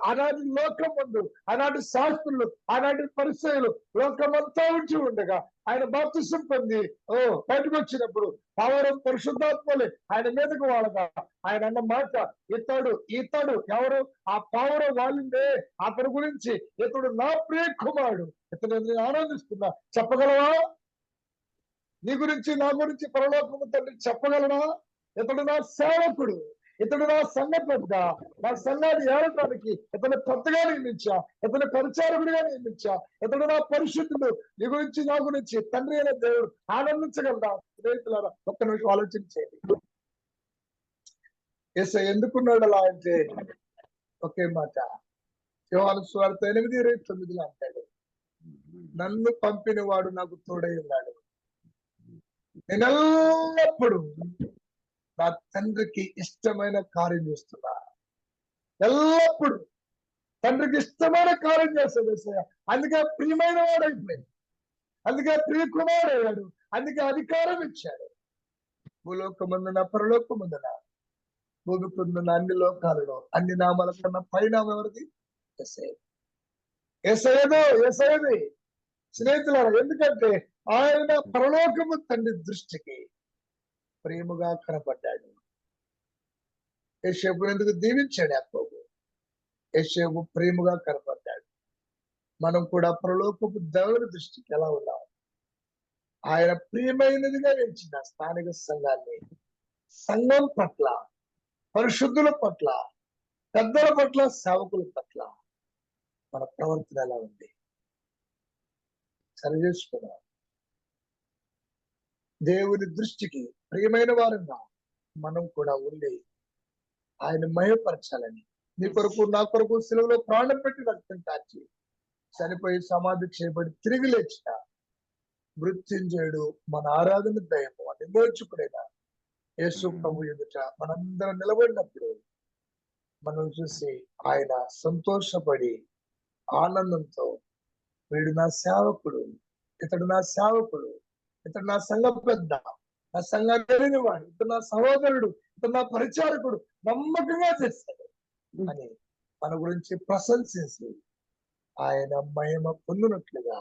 ఆనాటి లోకం ముందు, ఆనాటి శాస్త్రులు, ఆనాటి పరిచయులు లోకమంతా ఉంచి ఉండగా ఆయన బాప్తిసం పొంది బయటకు వచ్చినప్పుడు పవరం పరిశుద్ధాత్మలే ఆయన మీదకు వాళ్ళగా ఆయన అన్న మాట, ఇతడు ఎవరు? ఆ పవరం వాళ్ళిందే. అతని గురించి ఇతడు నా ప్రియ కుమారుడు, ఇతను ఆనందిస్తున్నా. చెప్పగలవా? నీ గురించి నా గురించి పరలోకము తండ్రి చెప్పగలనా? ఇతడు నా సేవకుడు, ఇతడు నా సంఘ పెద్ద, నా సంఘాన్ని ఏడటానికి ఇతను కొత్తగా నియమించా, ఇతను పరిచారకుడిగా నియమించా, ఇతడు నా పరిశుద్ధుడు. నీ గురించి నా గురించి తండ్రి అయిన దేవుడు ఆనందించగలరా? స్నేహితులారా, ఒక్క నిమిషం ఆలోచించేది. యేసయ్య ఎందుకున్నాడు అలా అంటే ఒకే మాట. యోహాను సువార్త 8:29 అంటాడు, నన్ను పంపిన వాడు నాకు తోడై ఉన్నాడు. నేను ఎల్లప్పుడూ నా తండ్రికి ఇష్టమైన కార్యం చేస్తున్నా. ఎల్లప్పుడు తండ్రికి ఇష్టమైన కార్యం చేస్తాడు యేసయ్య. అందుకే ప్రియమైన వాడు అయిపోయింది, అందుకే ప్రియ కుమారుడు అయ్యాడు, అందుకే అధికారం ఇచ్చాడు. భూలోకమందున పరలోకమందున భూమి పొందిన అన్ని లోకాలలో అన్ని నామాల కన్నా పైనామం ఎవరిది? యేసయ్యది. స్నేహితులారా, ఎందుకంటే ఆయన పరలోకము తండ్రి దృష్టికి ప్రేమగా కనపడ్డాడు. యేసేపును ఎందుకు దీవించాడు యాకోబు? యేసేపు ప్రేమగా కనపడ్డాడు. మనం కూడా పరలోకపు దేవుని దృష్టికి ఎలా ఉన్నాం? ఆయన ప్రియమైనదిగా ఎంచిన స్థానిక సంఘాన్ని, సంఘం పట్ల, పరిశుద్ధుల పట్ల, పెద్దల పట్ల, సేవకుల పట్ల మన ప్రవర్తన ఎలా ఉంది? సరి చేసుకున్నాం. దేవుని దృష్టికి ప్రియమైన వారంగా మనం కూడా ఉండి ఆయన మహిమపరచాలని, నీ కొరకు నా కొరకు సిలువలో ప్రాణం పెట్టి రక్తం కాచి చనిపోయి సమాధి చేయబడి తిరిగి లేచిన మృత్యుంజయుడు మన ఆరాధన దయము విమోచకుడైన యేసు ప్రభు ఎదుట మనందరం నిలబడినప్పుడు మనం చూసి ఆయన సంతోషపడి ఆనందంతో, వీడు నా సేవకుడు, ఇతడు నా సేవకుడు, ఇతడు నా సంఘ పెద్ద, నా సంఘాన్ని తెలియని వాడు, ఇతడు నా సహోదరుడు, ఇతడు నా పరిచారకుడు, నమ్మకంగా చేస్తాడు అని మన గురించి ప్రశంసించి ఆయన మహిమ పొందినట్లుగా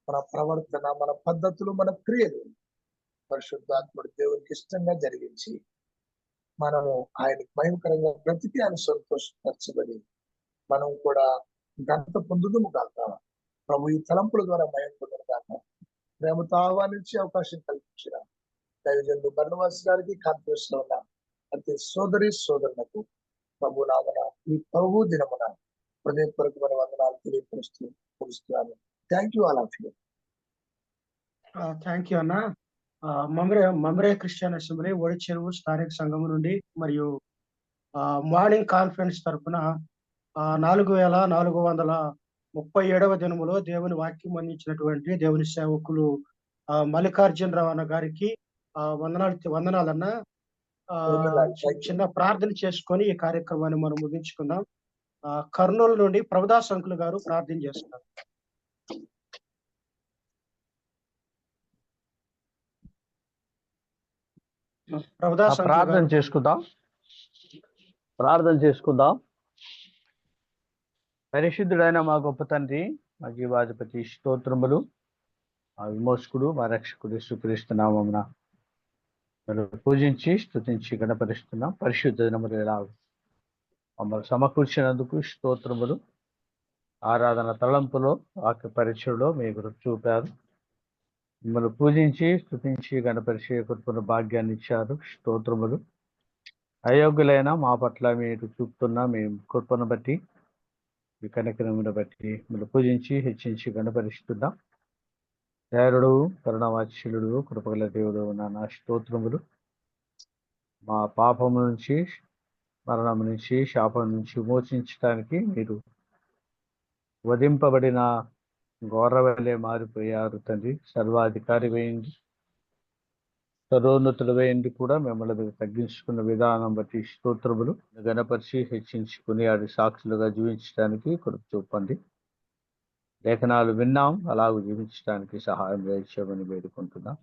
మన ప్రవర్తన, మన పద్ధతులు, మన క్రియలు పరిశుద్ధాత్ముడు దేవునికి ఇష్టంగా జరిగించి మనము ఆయనకు మహిమకరంగా బ్రతికి ఆయన సంతోషపరచబడి మనం కూడా ఘనత పొందుదుము కాక. ప్రభు ఈ తలంపుల ద్వారా మహిమ పొందును కాక. ప్రేమతో ఆహ్వానించి అవకాశం కల్పించిన దైవజనుడు బర్నబాస్ గారికి, కాన్ఫరెన్స్ లో ఉన్న ప్రతి సోదరులకు ప్రభు నామన ఈ ప్రభు దినమున హృదయపూర్వకమైన వందనాలు తెలియపరుస్తూ ముగిస్తున్నాను. Thank you all of you. Thank you అన్న. మమ్రే క్రిస్టియన్ అసెంబ్లీ ఒడిచెరువు స్థానిక సంఘం నుండి మరియు మార్నింగ్ కాన్ఫరెన్స్ తరఫున 4437వ దినములో దేవుని వాక్యం అందించినటువంటి దేవుని సేవకులు మల్లికార్జునరావు అన్న గారికి వందనాలన్న. చిన్న ప్రార్థన చేసుకొని ఈ కార్యక్రమాన్ని మనం ముగించుకుందాం. కర్నూలు నుండి ప్రభుదాస్ అంకుల్ గారు ప్రార్థన చేస్తున్నారు. ప్రభుదాస్ ప్రార్థన చేసుకుందాం. పరిశుద్ధుడైన మా గొప్ప తండ్రి, మా జీవాధిపతి స్తోత్రములు. ఆ విమోచకుడు మా రక్షకుడు యేసుక్రీస్తు నామమున మనం పూజించి స్తుతించి గణపరుస్తున్నాం. పరిశుద్ధ దినములు ఎలా మమ్మల్ని సమకూర్చినందుకు స్తోత్రములు. ఆరాధన తలంపులో వాక్య పరిచయలో మీ గురించి చూపారు. మిమ్మల్ని పూజించి స్తుతించి గణపరిచే కృపను భాగ్యాన్ని ఇచ్చారు. స్తోత్రములు. అయోగ్యులైన మా పట్ల మీరు చూపుతున్న మీ కృపను బట్టి, మీ కనికరమును బట్టి మిమ్మల్ని పూజించి హెచ్చించి గణపరిస్తున్నాం. దయాళుడు, కరుణావాత్సల్యుడు, కృపగల దేవుడు నా స్తోత్రములు. మా పాపము నుంచి, మరణం నుంచి, శాపం నుంచి విమోచించడానికి మీరు వధింపబడిన గౌరవలే మారిపోయారు తండ్రి. సర్వాధికారి వేయండి, సర్వోన్నతులు వేయండి కూడా మిమ్మల్ని మీరు తగ్గించుకున్న విధానం బట్టి స్తోత్రములు. గణపరిచి హెచ్చించుకుని అది సాక్షులుగా జీవించడానికి కృప చూపండి. లేఖనాలు విన్నాం, అలాగూ జీవించడానికి సహాయం చేయమని వేడుకుంటున్నాం.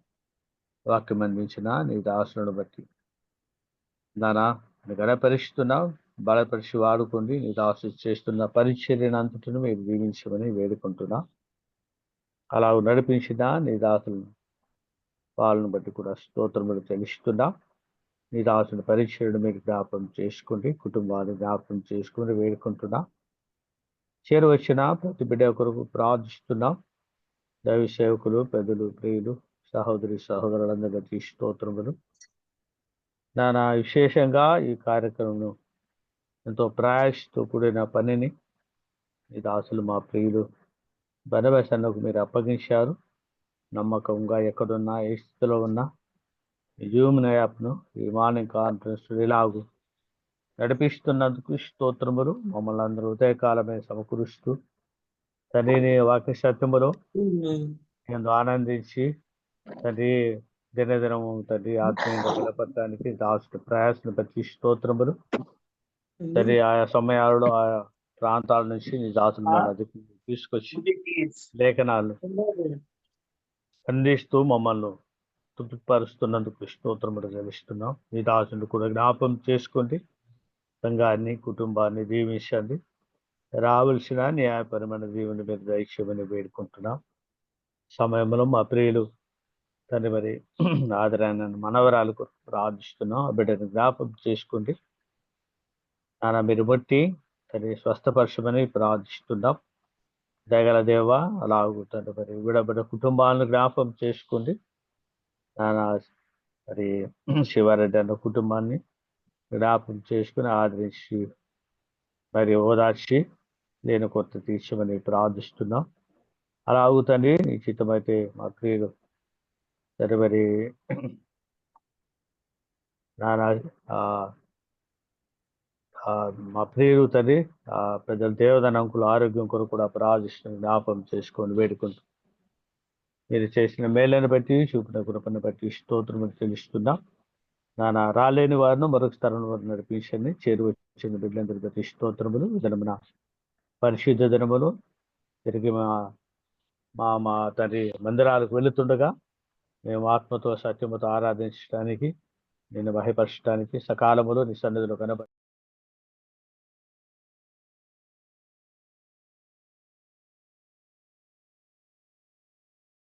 వాక్యం అందించిన నీ దాసులను బట్టి నానా గణపరుస్తున్నాం, బలపరిచి వాడుకోండి. నీ దాసు చేస్తున్న పరిచర్యను అంతటిని మీరు దీవించమని వేడుకుంటున్నా. అలా నడిపించిన నీ దాసులను వాళ్ళను బట్టి కూడా స్తోత్రములు చెల్లిస్తున్నా. నీ దాసుని పరిచర్యను మీరు జ్ఞాపకం చేసుకోండి, కుటుంబాన్ని జ్ఞాపకం చేసుకుని వేడుకుంటున్నా. చేరువచ్చిన ప్రతి బిడ్డ కొరకు ప్రార్థిస్తున్నాం. దైవ సేవకులు, పెద్దలు, ప్రియులు, సహోదరి సహోదరులందరి బట్టి స్తోత్రములు. నానా విశేషంగా ఈ కార్యక్రమం ఎంతో ప్రయాసతో కూడిన పనిని ఈ దాసులు మా ప్రియులు బనబసన్నకు మీరు అప్పగించారు. నమ్మకంగా ఎక్కడున్నా, ఏ స్థితిలో ఉన్నా ఈ జూమ్ యాప్ను, ఈ మార్నింగ్ కాన్ఫరెన్స్ ఇలాగూ నడిపిస్తున్నందుకు స్తోత్రములు. మమ్మల్ని అందరూ ఉదయకాలమే సమకూరుస్తూ తండ్రిని వాక్య సత్యములో ఎంతో ఆనందించి తండ్రి దినదినము తండ్రి ఆత్మీయంగా బలపడటానికి దాసుడు ప్రయాసను బట్టి స్తోత్రములు. తండ్రి ఆయా సమయాలలో ఆయా ప్రాంతాల నుంచి నీ దాసులు తీసుకొచ్చి లేఖనాలు అందిస్తూ మమ్మల్ని తృప్తిపరుస్తున్నందుకు స్తోత్రములు చెల్లిస్తున్నాం. నీ దాసుని కూడా జ్ఞాపకం చేసుకోండి, సంఘాన్ని, కుటుంబాన్ని దీవించండి. రావలసిన న్యాయపరమైన దీవుని మీద దయచేయమని వేడుకుంటున్నాం. సమయంలో మా ప్రియులు తండ్రి మరి ఆదరణ మనవరాలు ప్రార్థిస్తున్నాం. ఆ బిడ్డను జ్ఞాపకం చేసుకోండి నాన్న, మీరు బట్టి తండ్రి స్వస్థపరచమని ప్రార్థిస్తున్నాం. దయగల దేవ, అలాగూ తండ్రి మరి విడబిడ కుటుంబాలను జ్ఞాపకం చేసుకోండి నాన్న. మరి శివారెడ్డి అన్న కుటుంబాన్ని జ్ఞాపకం చేసుకుని ఆదరించి మరి ఓదార్చి లేని కొత్త తీర్చమని ప్రార్థిస్తున్నాం. అలా అవుతండి నీ చిత్తమైతే మా ప్రియులు సరే మరి నాన్న మా ప్రియులు తండ్రి పెద్దల దేవదాన అంకుల ఆరోగ్యం కొరకు కూడా ప్రార్థిస్తున్న జ్ఞాపకం చేసుకొని వేడుకుంటూ మీరు చేసిన మేలను బట్టి, చూపిన కృపను బట్టి స్తోత్రములు చెల్లిస్తున్నాం. నాన్న రాలేని వారిని మరొక స్థలం వారు నడిపించండి. చేరువచ్చిన బిడ్డలందరి బట్టి స్తోత్రములు. దినమున పరిశుద్ధ దినములు తిరిగి మా తండ్రి మందిరాలకు వెళుతుండగా మేము ఆత్మతో సత్యముతో ఆరాధించడానికి, నిన్ను మహిపరచడానికి సకాలములో నీ సన్నిధిలో కనబడి